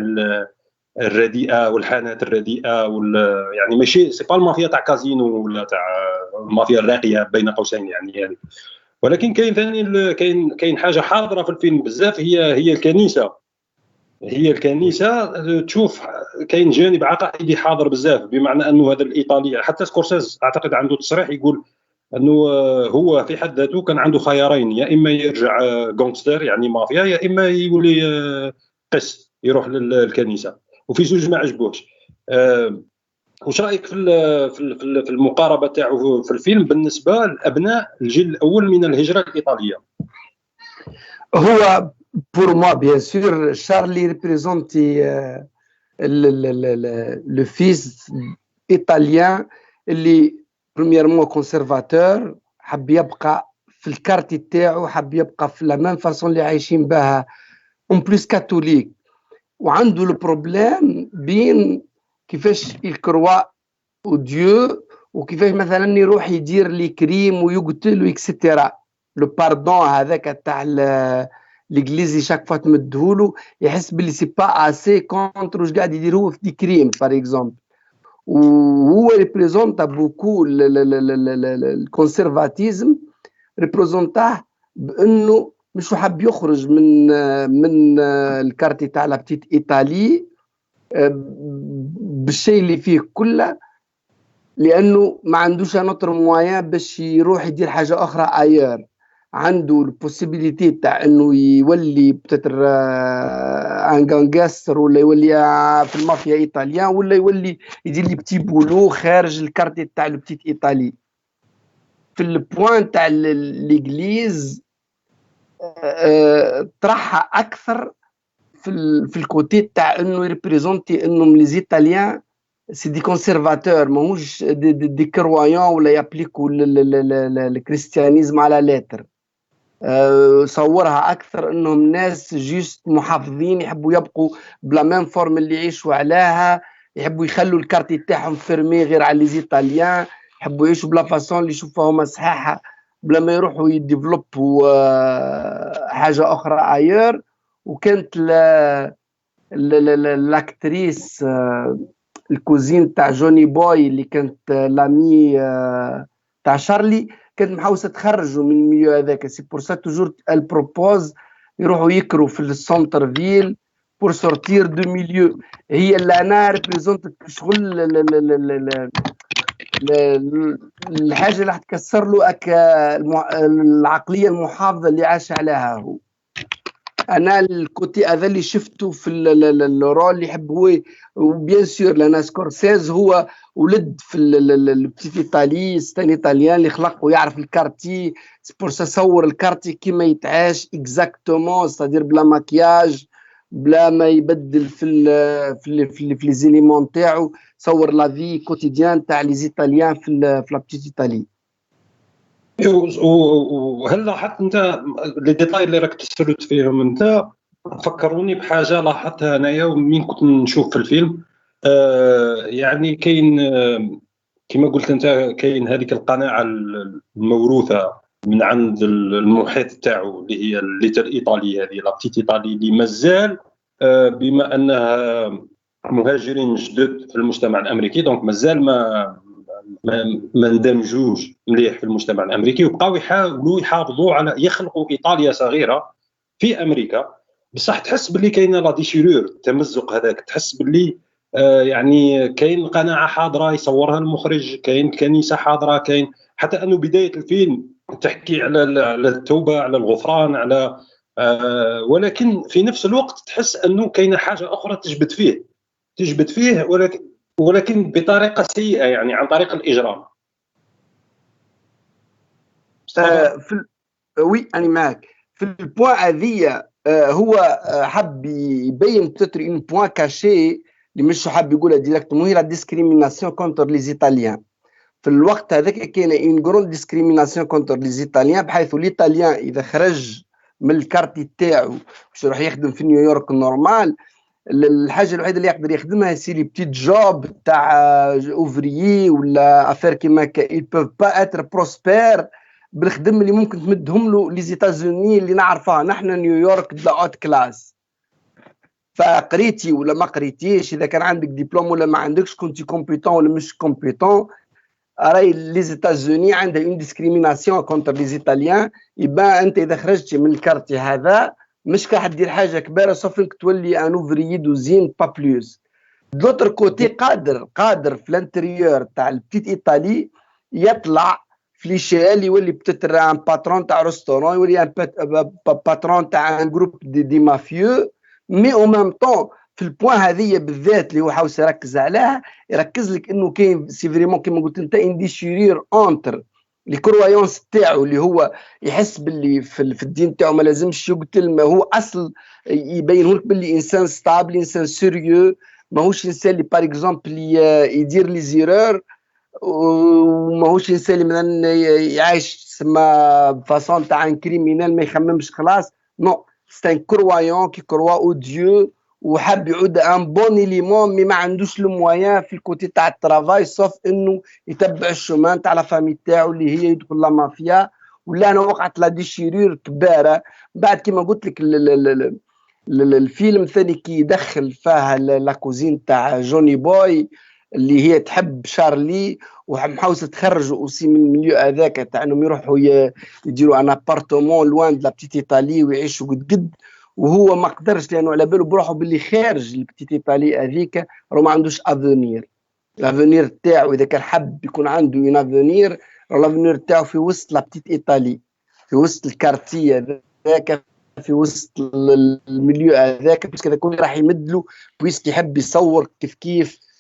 الرديئه والحانات الرديئه يعني ماشي سي با المافيا تاع كازينو ولا تاع المافيا الراقيه بين قوسين يعني. ولكن كاين ثاني كاين حاجه حاضره في الفيلم بزاف، هي الكنيسه. تشوف كاين جانب عقائدي حاضر بزاف، بمعنى انه هذا الايطالي حتى سكورسيز اعتقد عنده تصريح يقول انه هو في حد ذاته كان عنده خيارين، يا اما يرجع غونغستر يعني مافيا، يا اما يولي قس يروح للكنيسه. وفي زوج ما عجبوش. واش رايك في المقاربه تاعو في الفيلم بالنسبه لابناء الجيل الاول من الهجره الايطاليه؟ هو بور موا بيان سور شارلي ريبريزونتي لو فيس ايطاليان اللي بريميرمون كونسيرفاتور، حب يبقى في الكارتي تاعو، حب يبقى في لا ميم فاصون اللي عايشين بها، اون بلوس كاثوليك. وعنده لو بروبليم بين كيفاش يكروا او ديو وكيفاش مثلا يروح يدير لي كريم ويقتل ويكسترا. لو باردون هذاك تاع ليغليزي شاك فوا تمدهولو يحس بلي سي با اسي كونتر واش قاعد يدير هو في دي كريم باغ اكزومبل. وهو ريبريزونتا بوكو الكونسيرفاتيزم، ريبريزونتاه بانه مش حاب يخرج من الكارتي تاع لا بتيت ايطالي بالشيء اللي فيه كله، لانه ما عندوش نوتر موان باش يروح يدير حاجه اخرى اير. عنده البوسيبيليتي تاع انه يولي بتتر ان غانغستر، ولا يولي في المافيا ايطاليان، ولا يولي يدير لي بتي بولو خارج الكارتي تاع البتيت ايطالي. في البوان تاع ليغليز طرحها اكثر في الكوتي تاع انه يريبريزونتي انه لي زيطاليان سي دي كونسيرفاتور، ماهوش دي كرويون ولا يابليكو الكريستيانيزم على لاتر. صورها اكثر انهم ناس جيست محافظين، يحبوا يبقوا بلا ميم فورم اللي يعيشوا عليها، يحبوا يخلوا الكارتي تاعهم فيرمي غير على لي زيطاليان، يحبوا يعيشوا بلا فاصون اللي يشوفوها صحاحه بلا ما يروحوا يديفلوبوا حاجه اخرى اير. وكانت لاكتريس الكوزين تاع جوني بوي اللي كانت لامي تاع شارلي، كانت محاوسه تخرجوا من الميو هذاك. سي بور سا توجور البروبوز يروحوا يكروا في السونتر فيل بور سورتير دو ميليو. هي اللي انا ريبريزونت شغل الحاجه اللي حتكسر له العقليه المحافظه اللي عاش عليها هو. انا الكوتي هذا اللي شفته في الرول اللي يحب هو. وبيان سور لنا سكورسيز هو ولد في البتيت ايطالي، ستان ايطاليان اللي خلق ويعرف الكارتي. سبور صور الكارتي كيما يتعاش اكزاكتومون، ستادير بلا ماكياج، بلا ما يبدل في لي زيليمون تاعو. صور لا في كوتيديان تاع لي زيطاليان في لا بتيت ايطالي. وهل لاحظت انت لي ديتاي اللي راك تسرد فيهم انت فكروني بحاجه لاحظتها انايا ومين كنت نشوف في الفيلم. يعني كاين كما قلت انت كاين هذيك القناعه الموروثه من عند المحيط تاعو اللي هي الليتر ايطالي، هذه لا بتيت ايطالي اللي مازال بما انها مهاجرين جدد في المجتمع الامريكي، دونك مازال ما اندمجوش مليح في المجتمع الامريكي، وبقاو يحاولوا يحافظوا على يخلقوا ايطاليا صغيره في امريكا، بصح تحس باللي كاينه لا ديشيرور، التمزق هذاك، تحس باللي يعني كاين قناعه حاضره يصورها المخرج، كاين كنيسه حاضره، كاين حتى انه بدايه الفيلم تحكي على التوبه، على الغفران، على ولكن في نفس الوقت تحس انه كاينه حاجه اخرى تجبد فيه ولكن بطريقه سيئه، يعني عن طريق الاجرام. وي أنا معك في البوان هذه. هو حب يبين بتتر اون بوان كاشي اللي مش حب يقولها ديريكتومون، هي لا ديسكريميناسيون كونتر لي زيتاليان. في الوقت هذاك كاينه اون غروند ديسكريميناسيون كونتر لي زيتاليان، بحيث ليطاليان اذا خرج من الكارتي تاعو باش يروح يخدم في نيويورك نورمال، الحاجه الوحيده اللي يقدر يخدمها سي لي بتيت جوب تاع اوفريي ولا افير كيما il peuvent pas être prospère بالخدم اللي ممكن تمدهم له لي زيتازوني اللي نعرفها نحن نيويورك دا اوت كلاس. فقريتي ولا ما قريتيش، اذا كان عندك دبلوم ولا ما عندكش، كنتي كومبيتون ولا مش كومبيتون، راي لي زيتازوني عندها اون ديسكريميناسيون كونتر لي زيتاليان. يبقى انت اذا خرجتي من الكارتي هذا مش كاع دير حاجه كبيره سوف انك تولي ان اوفريي دوزين با بلوس. دوتر كوتي قادر في الانتريور تاع البتيت ايطالي يطلع في ليشيل، يولي بتتر ان باترون تاع ريستورون، يولي ان باترون تاع ان جروب دي مافيو. مي او ميم طون في البوان هذه بالذات اللي هو حاوس يركز عليها، يركز لك انه كاين سي فريمون كيما قلت انت ان ديشيرير اونتر لي كرويونس تاعو، اللي هو يحس باللي في الدين تاعو ما لازمش يقتل، ما هو اصل يبين لك باللي انسان ستابل، انسان سيريو، ماهوش انسان اللي باغ اكزومبل يدير لي زيرور، وماهوش انسان اللي مثلا يعيش تسمى فاسون تاع ان كريمينال ما يخممش خلاص. نو سي ان كرويون كي كروا او ديو وحاب يعود ان بون إليمون، مي ما عندوش الموايان في الكوتي تاع الترافاي، سوف انه يتبع الشومان تاع لا فامي تاعو اللي هي يدخل لا مافيا. ولا انا وقعت لا ديشيرور كبيره بعد كيما قلت لك الفيلم ثاني كي يدخل فيها لا كوزين تاع جوني بوي اللي هي تحب شارلي، ومحاوسه تخرج اوسي من الميليو هذاك تاع انهم يروحوا يديروا ان ابارتمون لوان دو لا بتيت ايطالي ويعيشوا قد، وهو ما قدرش لانه على باله بروحه باللي خارج البتيت ايطالي هذيك راه ما عندوش افونير. الافونير تاعو اذا كان حب يكون عنده ان افونير، الافونير تاعو في وسط لا بتيت ايطالي، في وسط الكارتيه هذاك، في وسط الميليو هذاك، بس كذا كل راح يمدلو بويسك يحب يصور كيف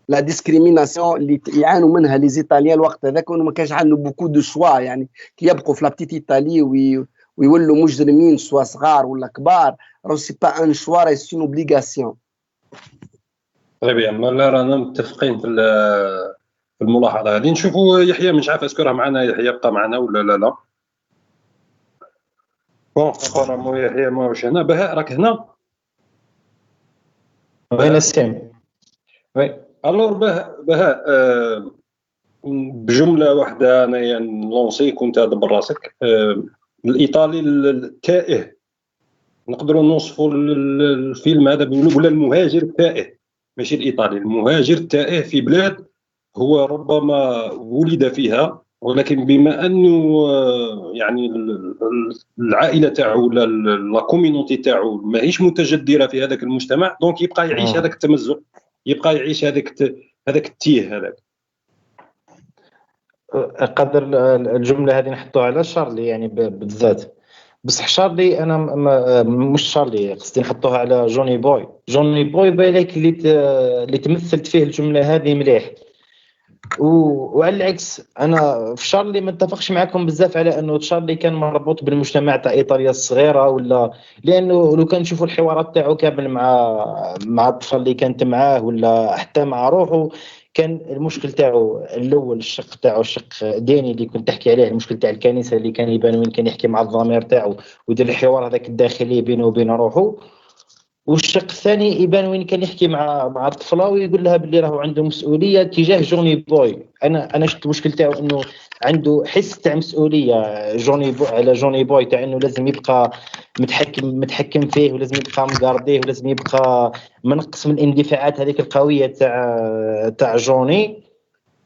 لا ديسكريميناسيون اللي يعانوا منها لي زيطاليان الوقت هذاك، وانه ما كانش عنده بوكو دو شوا، يعني كي يبقوا في لا بتيت ايطالي ويولوا مجرمين سواء صغار ولا كبار، راه سي با ان شوا، راه سي اون اوبليغاسيون. طيب لا رانا متفقين في الملاحظه هذه. نشوفوا يحيى، مش عارف اسكو راه معنا يحيى، يبقى معنا ولا لا. بون ابارامون يحيى ما واش هنا. بهاء راك هنا؟ وين السيم؟ وي الور بهاء بجمله واحده انايا نلونسي كنت دبر راسك. الايطالي التائه، نقدروا نوصفوا الفيلم هذا ولا المهاجر التائه، ماشي الايطالي، المهاجر التائه في بلاد هو ربما ولد فيها، ولكن بما انه يعني العائله تاعو ولا لا كوميونيتي تاعو ماهيش متجدره في هذاك المجتمع، دونك يبقى يعيش هذاك التمزق، يبقى يعيش هذاك التيه هذاك. قدر الجمله هذه نحطوها على شارلي يعني بالذات، بصح شارلي انا مش شارلي، قصدي نحطوها على جوني بوي بالك اللي تمثلت فيه الجمله هذه مليح. وعلى العكس انا في شارلي ما اتفقش معكم بزاف على انه شارلي كان مربوط بالمجتمع تاع ايطاليا الصغيره، ولا لانه لو كان نشوفوا الحوارات تاعو كامل مع الطفل اللي كانت معاه ولا حتى مع روحه، كان المشكل تاعو الاول الشق تاعو الشق ديني اللي كنت تحكي عليه، المشكل تاع الكنيسه اللي كان يبان وين كان يحكي مع الضمير تاعو ويدير الحوار هذاك الداخلي بينه وبين روحه. والشق الثاني يبان وين كان يحكي مع الطفله ويقول لها باللي راهو عنده مسؤوليه تجاه جوني بوي. انا شفت المشكل تاعو انه عنده حس تاع مسؤوليه على جوني بوي تاع انه لازم يبقى متحكم فيه، ولازم يبقى مقارديه، ولازم يبقى منقص من الاندفاعات هذيك القويه تاع جوني.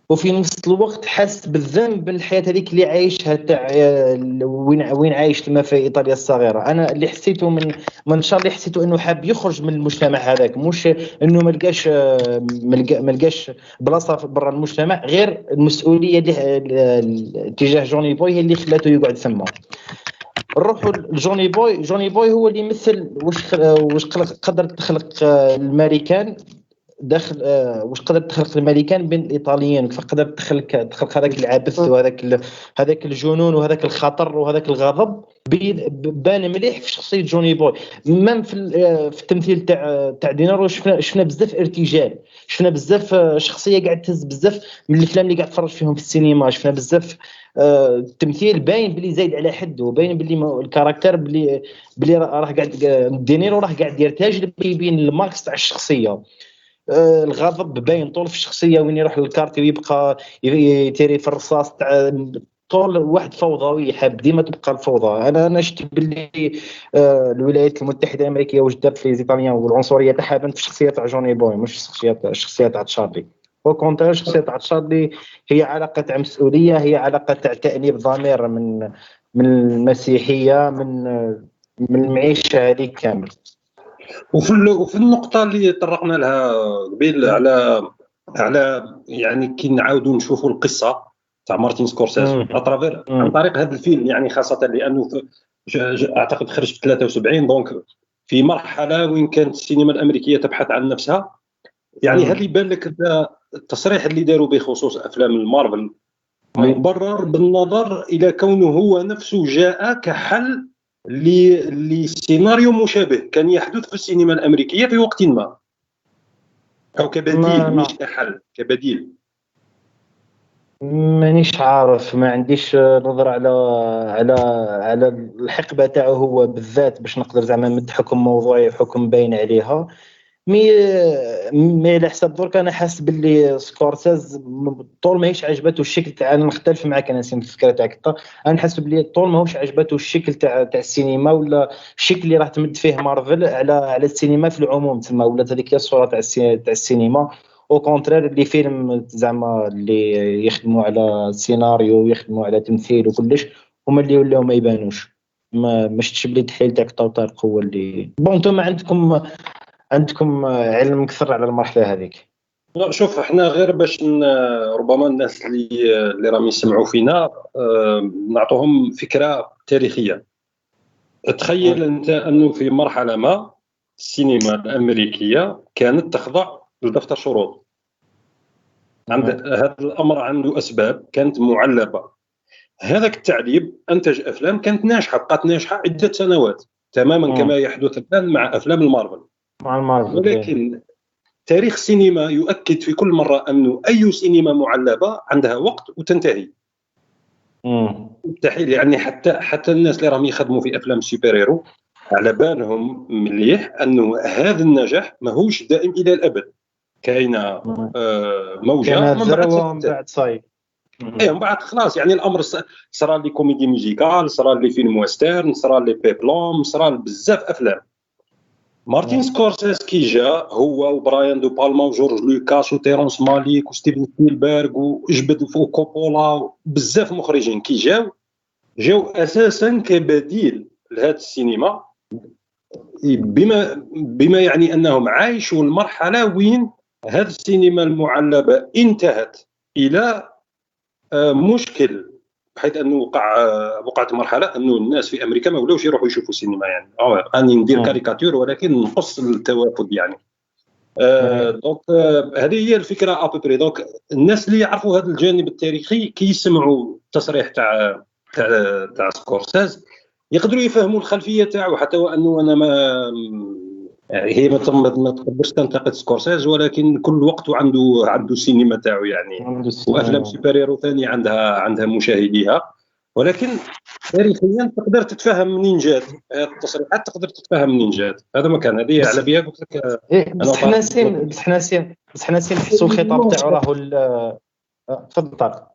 وفي نفس الوقت حس بالذنب من الحياه هذيك اللي عايشها تاع وين عايش لما في ايطاليا الصغيره. انا اللي حسيته من شر اللي حسيته انه حاب يخرج من المجتمع هذاك، مش انه ما لقاش بلاصه برا المجتمع، غير المسؤوليه اللي تجاه جوني بوي هي اللي خلاته يقعد ثم. نروحوا لجوني بوي. جوني بوي هو اللي يمثل واش قدر تخلق الامريكان داخل واش قدرت تخلق الملكان بين الايطاليين، فقدر تخلق هذاك العبث هذاك الجنون وهذاك الخطر وهذاك الغضب بان مليح في شخصيه جوني بوي. مام في التمثيل تاع دينيرو شفنا بزاف ارتجال، شفنا بزاف شخصيه قاعد تهز بزاف من الافلام اللي قاعد تفرج فيهم في السينما. شفنا بزاف التمثيل باين بلي زايد على حده، وباين بلي الكاركتر بلي راه قاعد دينيرو راه قاعد يرتجل بين الماكس تاع الشخصيه. الغضب باين طول في الشخصيه وين يروح للكارت ويبقى يتيري في الرصاص تاع طول واحد فوضوي حاب ديما تبقى الفوضى. انا شفت باللي الولايات المتحده الامريكيه واش دارت في ايطاليا والعنصريه تاعها بانت في الشخصيه تاع جوني بوي، مش الشخصيه تاع تشارلي. وكونتر الشخصيه تاع تشارلي هي علاقه تاع مسؤوليه، هي علاقه تاع تانيب ضمير من المسيحيه، من المعيشه هذه كامل. وفي النقطه اللي طرقنا لها قبيل على يعني كي نعاودوا نشوفوا القصه تاع مارتين سكورسيز اترافير عن طريق هذا الفيلم، يعني خاصه لانه اعتقد خرج في 73، دونك في مرحله وين كانت السينما الامريكيه تبحث عن نفسها. يعني هذا يبان لك التصريح اللي داروا بخصوص افلام المارفل مبرر بالنظر الى كونه هو نفسه جاء كحل لسيناريو مشابه كان يحدث في السينما الأمريكية في وقت ما، أو كبديل مش كحل، كبديل. مانيش عارف، ما عنديش نظرة على الحقبة تاعه هو بالذات باش نقدر زعما نمد حكم موضوعي وحكم باين عليها. مي على حسب درك انا حاسس باللي سكورسيز طول ما هيش عجبته الشكل تاع، انا نختلف معك، انا نسيت الفكره تاعك. انا نحس باللي طول ما هوش عجبته الشكل تاع السينما ولا الشكل اللي راح تمد فيه مارفل على السينما في العموم تما، ولا هذيك هي الصوره تاع السينما. او كونترير اللي فيلم زعما اللي يخدموا على سيناريو ويخدموا على تمثيل وكلش هما اللي ولاو ما يبانوش. ما شفتش بلي التحليل تاعك طارق هو اللي بون. انتم عندكم علم اكثر على المرحله هذيك. شوف احنا غير باش ربما الناس اللي راهم يسمعوا فينا نعطوهم فكره تاريخيه. تخيل انت انه في مرحله ما السينما الامريكيه كانت تخضع لدفتر شروط. هذا الامر عنده اسباب كانت معلبه. هذاك التعليب انتج افلام كانت ناجحه، بقات ناجحه عده سنوات تماما كما يحدث الان مع افلام المارفل. ولكن تاريخ السينما يؤكد في كل مرة أنه أي سينما معلبة عندها وقت وتنتهي. مستحيل يعني حتى الناس اللي راهم يخدموا في أفلام سوبر هيرو على بالهم مليح أنه هذا النجاح ماهوش دائم إلى الأبد. كاينة موجة من بعد صايب من بعد خلاص. يعني الأمر صار لي كوميدي ميوزيكال، صار لي فيلم ويسترن، صار لي بيبلوم، صار بزاف أفلام. مارتين سكورسيز كي جا هو وبرايان دو بالما وجورج لوكاس وتيرونس ماليك وستيفن سبيلبرغ وجبد وكوبولا بزاف مخرجين كي جاو اساسا كبديل لهذا السينما، بما يعني انهم عايشوا المرحله وين هذه السينما المعلبه انتهت الى مشكل، بحيث انه وقعت مرحله انه الناس في امريكا ما ولاوش يروحوا يشوفوا السينما. يعني راني ندير كاريكاتور ولكن نقص التوافد يعني. دونك هذه هي الفكره ابوبري. دونك الناس اللي يعرفوا هذا الجانب التاريخي كي يسمعوا التصريح تاع سكورسيز يقدروا يفهموا الخلفيه تاعو، حتى وانه انا ما هي ما تقدرش تنتقد سكورسيز، ولكن كل وقت عنده السينما تاعو يعني. وافلام سوبر هيرو ثاني عندها مشاهديها، ولكن تاريخيا تقدر تتفهم منين جات التصريحات، تقدر تتفهم منين جات. هذا ما كان هذه على بها قلت لك. بس حنا نسين نحسوا الخطاب تاعو راهو تفضل طارق.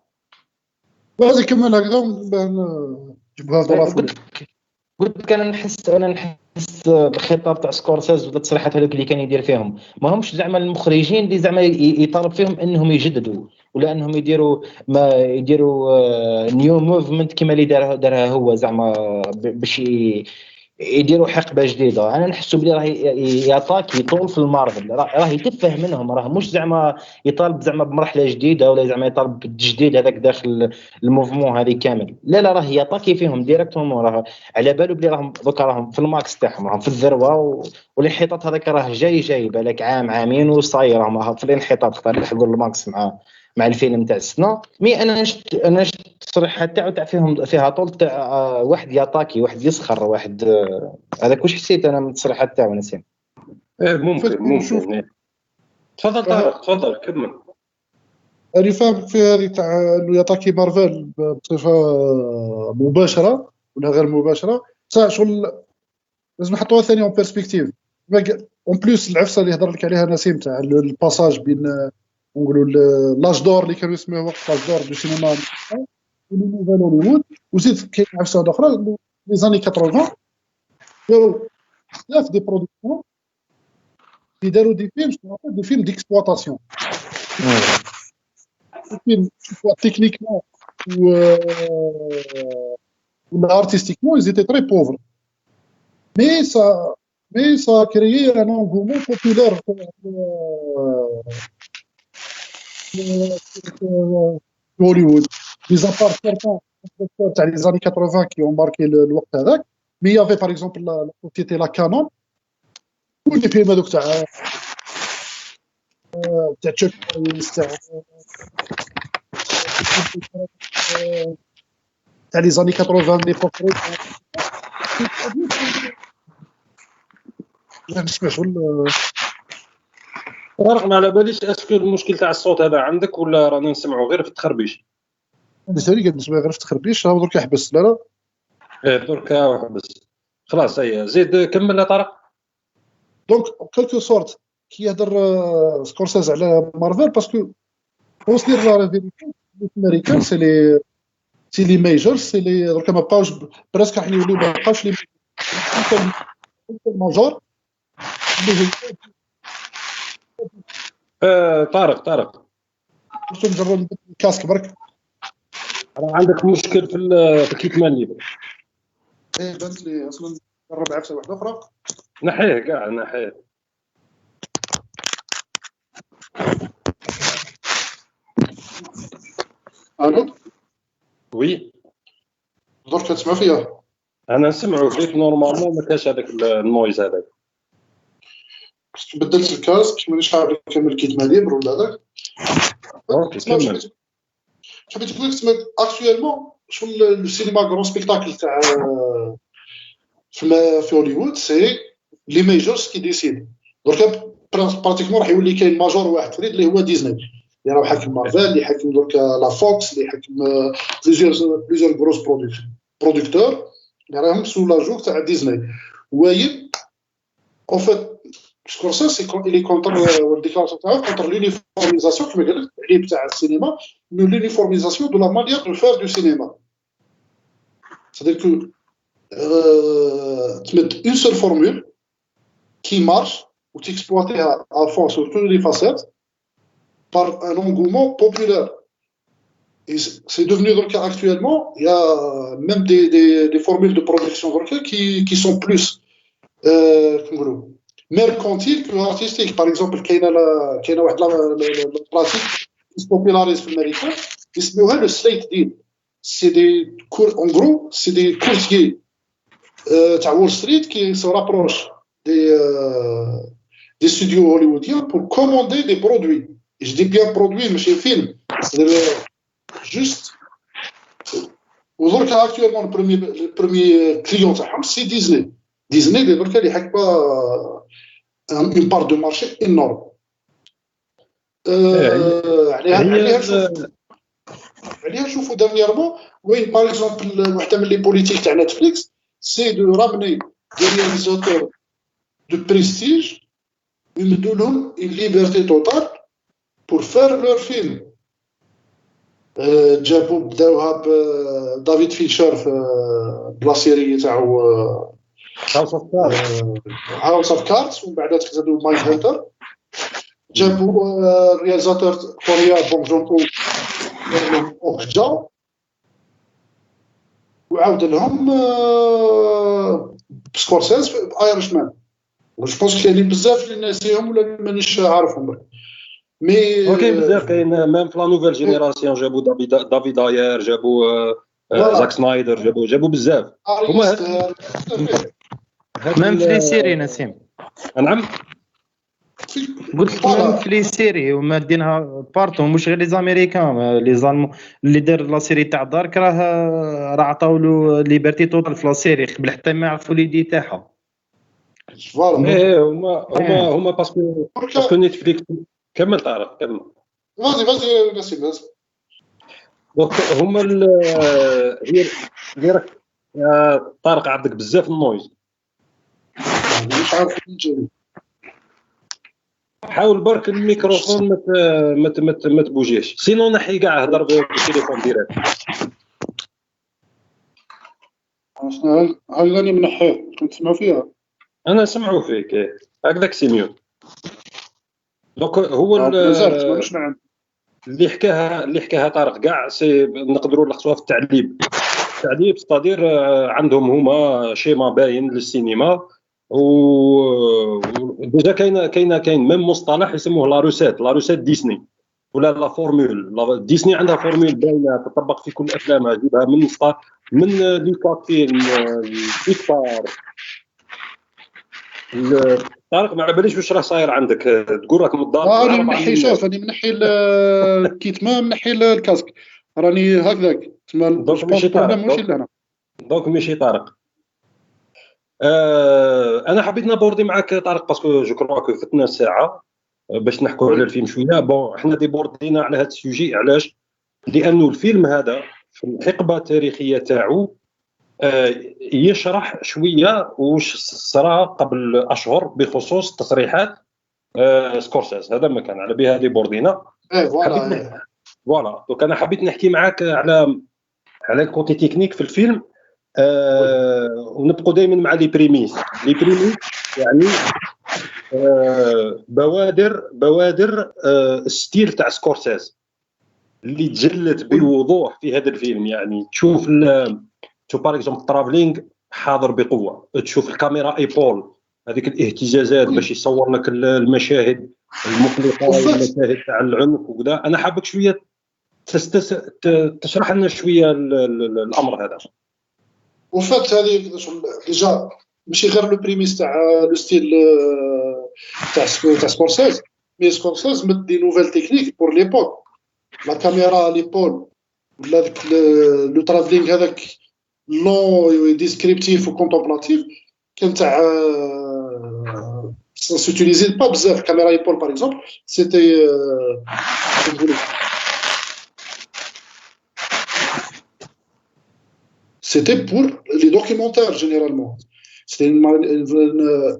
واش كمل هكذا جبها ظرافه. قلت لك انا نحس الخطاب تاع سكورسيز ولا التصريحات هذوك اللي كان يدير فيهم ما همش زعما المخرجين اللي زعما يطالب فيهم انهم يجددوا، ولا انهم يديروا نيو موفمنت كما اللي دارها هو زعما باش يديروا حقبه جديده. انا نحس بلي راه ياتاكي يطول في المارفل، راه يتفه منهم، راه مش زعما يطالب زعما بمرحله جديده ولا زعما يطالب بالتجديد هذاك داخل الموفمون هذه كامل. لا راه ياتاكي فيهم ديريكتومون، راه على بالو بلي راهم دوكا راهم في الماكس تاعهم، راهم في الذروه والانحطاط هذاك راه جاي بالك عام عامين وصاير راهم في الانحطاط، خاطر يلحقوا الماكس مع الفيلم تاع السنه. مي انا شفت تصريحات تاع فيها طول تاع واحد ياتاكي، واحد يسخر، واحد هذاك واش حسيت انا من التصريحات تاعو نسيم. ممكن. تفضل طارق، تفضل كمل. اللي فاهم في هذه تاع انه يعطاكي مارفل بصفه مباشره ولا غير مباشره، صح شغل لازم نحطوها ثاني اون بيرسبكتيف. اون بليس العفسه اللي هضر لك عليها نسيم تاع الباساج بين نقولوا لاج دور اللي كانوا يسموه وقت لاج دور دو سينما ونوفال هوليوود، وزيد كاين عفسه اخرى لي زاني 80 داروا بزاف دي برودكسيون اللي داروا دي فيلم دي فيلم ديكسبلوطاسيون، فيلم تكنيكمون ou artistiquement ils étaient très pauvres, mais ça a créé un engouement populaire Hollywood. Mis à part certains acteurs des années 80 qui ont marqué le وقت هذاك, mais il y avait par exemple la société La Canon ou les films هذوك تاع تشيك تاع les années 80 l'époque لا نسمعش طارق ما على باليش اسكو المشكل تاع الصوت هذا عندك ولا رانا نسمعوا غير في التخربيش. بالنسبه لي نسمع غير في التخربيش، هو درك يحبس. لا درك وحبس خلاص. هيا زيد كمل يا طارق. دونك كالكو سورت كي يهضر سكورسيز على مارفل باسكو وصلي لا فيريتي الامريكان سي لي ميجرز سي لي درك ما بقاوش براسك راح يوليو ما بقاوش لي ماجور. طارق باش نجرب الكاسك برك. راه عندك مشكل في الكيتمان ليبر. بانت لي اصلا نجرب عفسه واحده اخرى. نحيه كاع نحيه. الو وي درك تسمع فيا؟ انا نسمعو فيك نورمالمون، ما كاش هذاك النويز هذاك. بدلت الكاسك باش مانيش عارف نكمل كيتمان ليبر ولا هذاك. اوكي كمل. حبيت نقول لك اكطويلمون شو السينما كرون سبيكتاكل تاع في هوليوود سي لي ميجرز كي ديسيد. درك براتيكمون راح يولي كاين ماجور واحد فريد اللي هو ديزني، اللي راه حاكم مارفل، اللي حاكم درك لا فوكس، اللي حاكم بليزيور غروس برودكتور اللي راهم سو لا جوغ تاع ديزني. وايد اون فيت سكورسيز اللي كونتر والديكلاراسيون تاعو كونتر لونيفورميزاسيون كما قال لك العيب تاع السينما، لونيفورميزاسيون دو لا مانيير دو فير دو سينما. c'est-à-dire que تمد اون سول فورمول qui marche ou t'exploiter à fond sur toutes les facettes par un engouement populaire. Et c'est devenu donc actuellement, il y a même des formules de production qui sont plus mercantiles que artistiques. Par exemple, il y a une pratique qui se popularise en Amérique, qui s'appelle le slate deal. C'est en gros, c'est des courtiers à Wall Street qui se rapprochent des studios hollywoodiens pour commander des produits. Et je dis bien produits, mais chez film. C'est juste. Aujourd'hui, actuellement, le premier client, c'est Disney. Disney, il n'a pas une part de marché énorme. عليها نشوفوا dernièrement, oui, par exemple, واحدة من les politiques تاع Netflix, c'est de ramener des réalisateurs de prestige, ils nous donnent une liberté totale pour faire leur film. جابوا بداوها بدافيد فيتشر في بلا سيري تاعو هاوس اوف كاردز، ومن بعد تزادوا مايند هانتر. جابوا الرياليزاتور كوريا بونغ جون أوكجا وعاود لهم سكورسيز في ايرش مان. جو بونس كاينين بزاف اللي ناسيهم ولا مانيش عارفهم برك مي وكاين بزاف كاين ميم في لا نوفيل جينيراسيون جابوا دافيد اير جابوا زاك سنايدر جابوا بزاف هما ميم في لي سيري نسيم نعم قلت لك ميم في لي سيري هما دينها بارتو مش غير لي زاميريكان لي زالمو اللي دار لا سيري تاع دارك راه عطاو له ليبرتي توتال في لا سيري قبل حتى ما يعرفوا ليدي تاعها فوالا هما باسكو نيتفليكس كمل طارق كمل فازي نسيم دونك هما هي راك طارق عندك بزاف النويز مش عارف نجي حاول برك الميكروفون ما تبوجيش سينو نحي كاع هضر بالتليفون ديريكت هاي راني منحيه كنسمعوا فيها انا سمعوا فيك هكذاك سي ميو دونك هو مازالت ما نسمع اللي حكاها طارق كاع سي نقدروا نلخصوها في التعليب ستادير عندهم هما شيما باين للسينما و ديجا كاين ميم مصطلح يسموه لا روسيت ديسني ولا لا فورمول ديسني عندها فورمول باينه تطبق في كل افلامها جيبها من لي فيلم بيكسار طارق ما على باليش واش راه صاير عندك تقول راك مضار راني منحي شوف راني منحي الكيتمان منحي الكاسك راني هكذاك تسمى دونك ماشي طارق انا حبيت نابوردي معاك طارق باسكو جو كرو كو فتنا الساعه باش نحكوا على الفيلم شويه بون حنا ديبوردينا على هذا السوجي علاش لانه الفيلم هذا في الحقبه التاريخيه تاعو يشرح شويه واش صرا قبل اشهر بخصوص تصريحات سكورسيز هذا ما كان على بها ديبوردينا فوالا دونك انا حبيت نحكي معاك على الكوتي تكنيك في الفيلم ونبقوا دائما مع لي بريميس يعني بوادر الستيل تاع سكورسيز اللي تجلت بوضوح في هذا الفيلم يعني تشوف بار اكزومبل ترافلينغ حاضر بقوه تشوف الكاميرا ايبول هذيك الاهتزازات باش يصور لك المشاهد المقلقه والمشاهد تاع العنف وكذا انا حابك شويه تشرح لنا شويه الامر هذا وفات هذه ديجا ماشي غير لو بريميس تاع لو ستيل تاع سكورسيز مي سكورسيز مد دي نوفيل تكنيك بور ليبوك لا كاميرا ليبول ولا داك لو ترافلينغ هذاك لون ديسكريبتيف وكونتمبلاتيف كان تاع سوتيليزي با بزاف كاميرا ايبول باغ اكزومبل سيتي c'était pour les documentaires généralement. C'était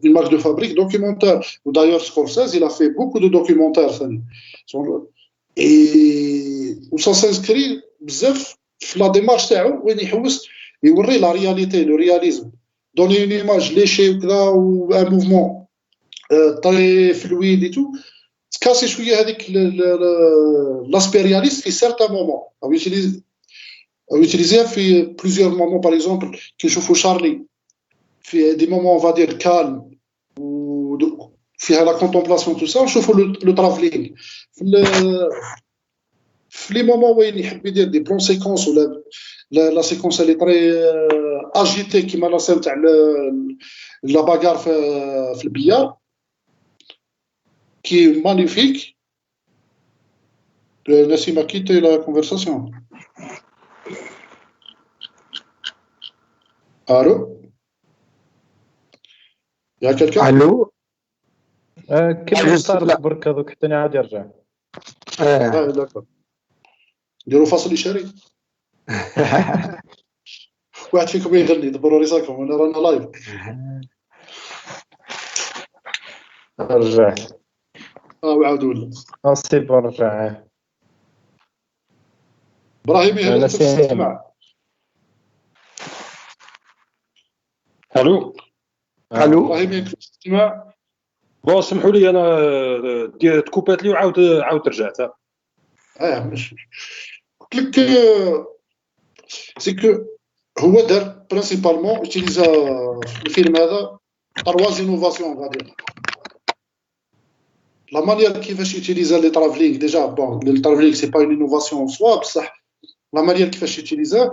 une marque de fabrique documentaire. D'ailleurs, Scorsese, il a fait beaucoup de documentaires. Et ça s'inscrit bzaf la démarche تاعو وين يحوس يوري la réalité, le réalisme. Donner une image léchée ou un mouvement très fluide et tout. Casser شوية هذيك l'aspect réaliste في certains moments. Utilisé في plusieurs moments par exemple كنشوفوا شارلي في des moments on va dire calmes وفيها la contemplation tout ça نشوفوا le travelling في les moments وين يحب يدير des plans séquences ولا la séquence elle est très agitée كيما لا سين تاع la bagarre في البيار qui est magnifique. Nassim a quitté la conversation. Allô? Il y a quelqu'un? الو كيما صار برك هذوك حتى عاد يرجع. داكور. نديرو فاصل إشاري. واحد فيكم يغني دبروا ريساكم انا رانا لايف. رجع. وعاودوا لنا. سي بون رجع. ابراهيم هل تسمع؟ الو ابراهيم تسمع؟ بون سمحوا لي انا تكوبات لي وعاود رجعت. ماشي قلت لك سي كو هو دار برينسيبالمون اوتيليزا في الفيلم هذا 3 انوفاسيون غادي لا مانيير كيفاش يوتيليزا لي ترافلينغ ديجا بون لي ترافلينغ سي با اون انوفاسيون سوا بصح لا مانيير كيفاش يوتيليزا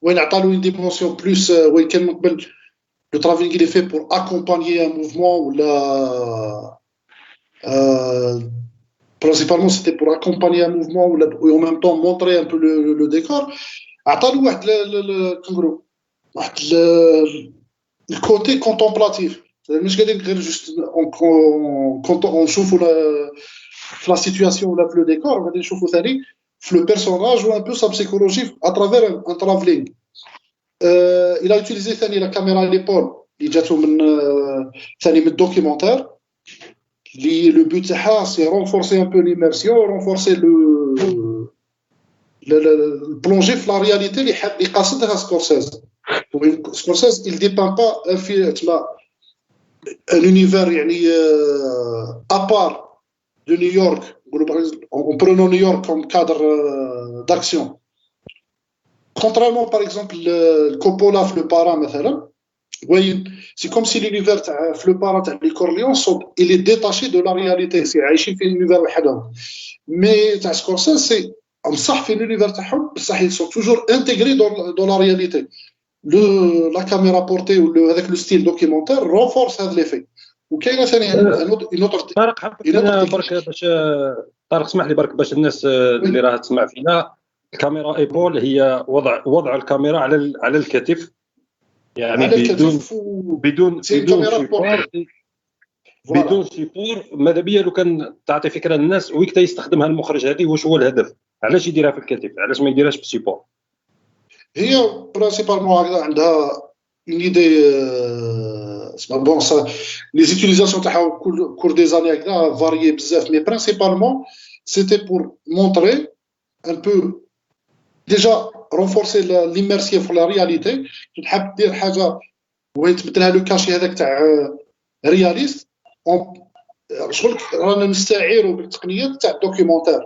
وين عطالو اون ديمونسيون بلوس وين كان من قبل لو ترافلينغ اللي في بور اكومبانيي ان موفمون ولا principalement c'était pour accompagner un mouvement ou en même temps montrer un peu le décor عطالو واحد كنقولوا واحد الكوتي كونتمبلاتيف مش قاعدين غير جوست كونت نشوفوا في لا سيتوياسيون ولا في لو ديكور غادي نشوفوا ثاني في لو بيرسوناج و ان بو سا بسيكولوجي اترافير ان ترافلينغ il a utilisé ثاني لا كاميرا ليبول اللي جاتو من ثاني من الدوكيومونتير le but c'est renforcer un peu l'immersion, renforcer le plonger dans la réalité اللي قاصدها سكورسيز. سكورسيز il dépeint pas un univers يعني à part de New York, en prenant New York comme cadre d'action. Contrairement par exemple Coppola في le Parrain مثلا Oui, c'est comme si l'univers في le Parrain تاع لي كورليون il est détaché de la réalité, c'est عايشين في l'univers وحدهم. Mais تاع سكورسيز سي صح في l'univers تاعهم بصح ils sont toujours intégrés dans la réalité. La caméra portée ou هذاك le style documentaire renforce هذا l'effet. وكاينه ثاني une autre طارق حبيت برك باش طارق اسمح لي برك باش الناس اللي راها تسمع فينا الكاميرا ايبول هي وضع الكاميرا على الكتف يعني بدون سيبور. ماذا بيا لو كان تعطي فكره للناس ويكتا يستخدمها المخرج هذه واش هو الهدف علاش يديرها في الكتف علاش ما يديرهاش بالسيبور. هي برينسيبالمون هكذا عندها اون ايدي بون سا لي زيتيليزاسيون تاعها كور دي زاني هكذا فاريي بزاف مي برينسيبالمون سيتي بور مونطري ان بو ديجا renforcer l'immersion في la réalité. تحب دير حاجه وين تبدلها لو كاشي هذاك تاع رياليست شغل رانا نستعيروا بالتقنيات تاع الدوكيومونتير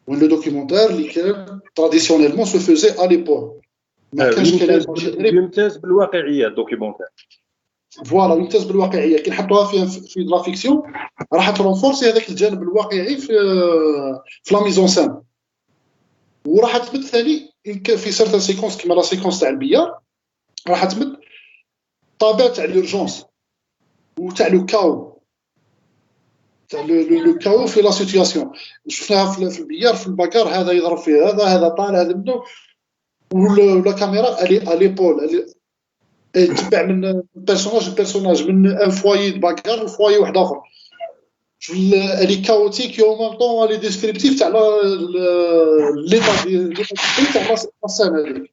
وين لو دوكيومونتير اللي كان تراديسيونيلمون سو فوزي ا ليبول ما كانش يمتاز بالواقعيه الدوكيومونتير فوالا يمتاز بالواقعيه كي نحطوها في لا فيكسيون راح ترونفورسي هذاك الجانب الواقعي في لا ميزون سان وراح تمد ثاني في سيرتان سيكونس كيما لا سيكونس تاع البيار راح تمد طابع تاع لورجونس وتاع لو كاو تاع لو كاو في لا سيتوياسيون شفناها في البيار في الباكار هذا يضرب فيه هذا طالع هذا منه ولا كاميرا الي بول تبع من البيرسوناج من ان فوايي د باكار لفوايي واحد اخر اللي كاوتيك يوم طون لي ديسكريبتيف تاع ليطا تاع السنه هذيك.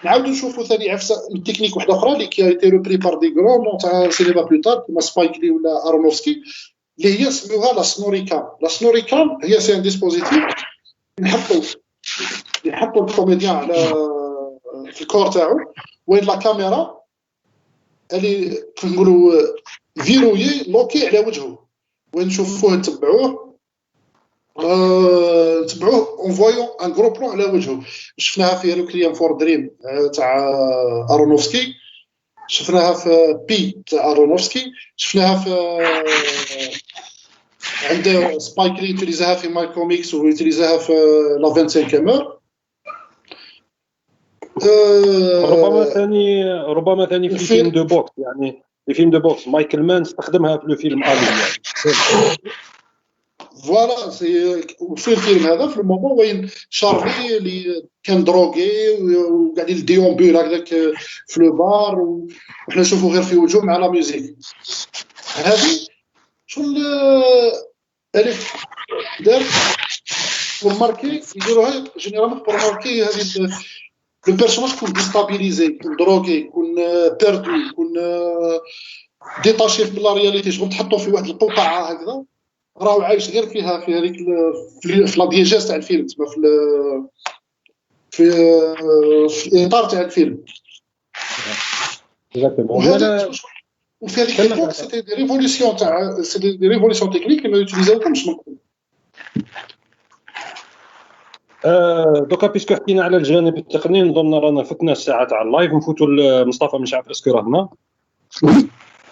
نعاودو نشوفوا ثاني عفسه من تكنيك واحده اخرى اللي كي ايتي ريبري بار دي غرون تاع سينما بلوتار كيما سبايك لي ولا ارونوفسكي اللي هي سموها لا سنوريكام. لا سنوريكام هي سي ان ديسبوزيتيف يحطوا الكوميديان على في الكور تاعو وين لا كاميرا اللي كنقولوا فيرويي لوكي على وجهه وين نشوفوه نتبعوه اون فويون ان غرو بلان على وجهه. شفناها في ريكويم فور دريم تاع ارونوفسكي شفناها في بي تاع ارونوفسكي شفناها في عند سبايك لي يوتيليزاها في ماي كوميكس ويوتيليزاها في لا 25 كامير. ربما ثاني في فيلم دو بوكس يعني في فيلم دو بوكس مايكل مان استخدمها في الفيلم آلي يعني. فوالا سي في الفيلم هذا في المومون وين شارلي اللي كان دروغي وقاعدين يديومبول هكذاك في لو بار وحنا نشوفوا غير في وجهه مع لا ميوزيك هذه شغل الف دار بور ماركي يديروها جينيرالمون بور ماركي هذه لو بيرسوناج يكون ديستابيليزي يكون دروغي يكون بيردو يكون ديتاشي في لا رياليتي شغل تحطو في واحد القوقعه هكذا راهو عايش غير فيها في هذيك في لا ديجاز تاع الفيلم تما في الاطار تاع الفيلم. وفي هذيك ليبوك سيتي دي ريفوليسيون تاع سيتي دي ريفوليسيون تكنيك اللي ما يوتيليزاوهمش من قبل. دوكا بيسكو حكينا على الجانب التقني نظن رانا فتنا الساعه تاع اللايف نفوتوا لمصطفى. مش عارف اسكو راه هنا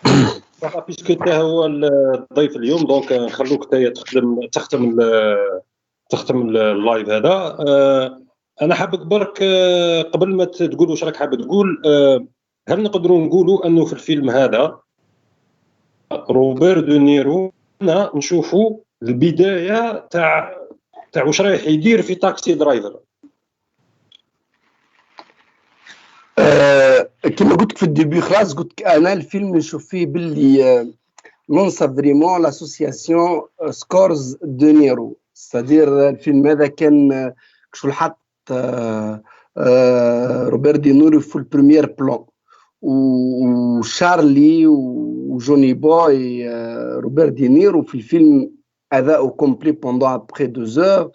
مصطفى بيسكو حتى هو الضيف اليوم، دونك نخلوك حتى تختم اللايف هذا. انا حابك برك قبل ما تقول واش راك حاب تقول، هل نقدروا نقولوا انه في الفيلم هذا روبير دو نيرو نشوفوا البدايه تاع واش رايح يدير في تاكسي درايفر؟ كما قلت لك في الديبي خلاص، قلت لك انا الفيلم نشوف فيه باللي ننصف فريمون لاسوسياسيون سكورز دو نيرو، ستادير الفيلم هذا كان شو حط روبير دي نيرو في البريمير بلان، وشارلي وجوني بوي روبير دي نيرو في الفيلم اداء كومبلي بوندون ابري 2 heures.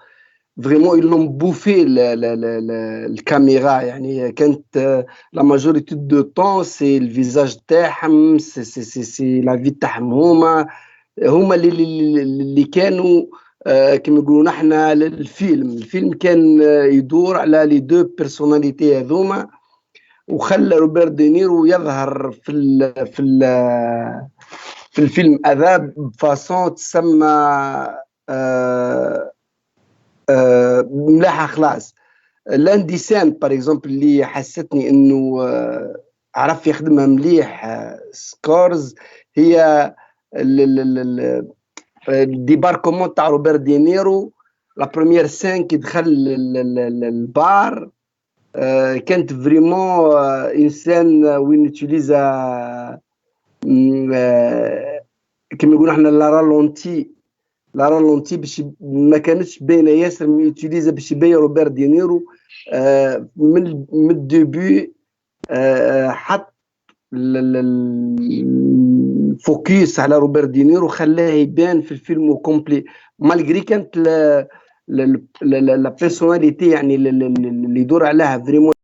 فريمون يلون بوفي الكاميرا، يعني كانت لا ماجوريتي دو طون سي الفيزاج تاعهم، سي لا في تاعهم، هما اللي كانوا كما يقولوا نحنا الفيلم كان يدور على لي دو بيرسوناليتي هذوما، وخلى روبير دي نيرو يظهر في الفيلم هذا بفاسون تسمى ملاحه خلاص. لانديسان باغ اكزومبل اللي حستني انه عرف يخدمها مليح سكورز هي الديباركومون تاع روبير دي نيرو. لا بروميير سان كي دخل البار كانت فريمون انسان وين يوتيليزا كما يقولوا احنا لا رالونتي باش ما كانتش باينه ياسر يوتيليزا باش يبين روبير دي نيرو من الديبي. حط الفوكيس على روبير دي نيرو، خلاه يبان في الفيلم كومبلي مالغري كانت لا بيرسوناليتي يعني اللي يدور عليها فريمون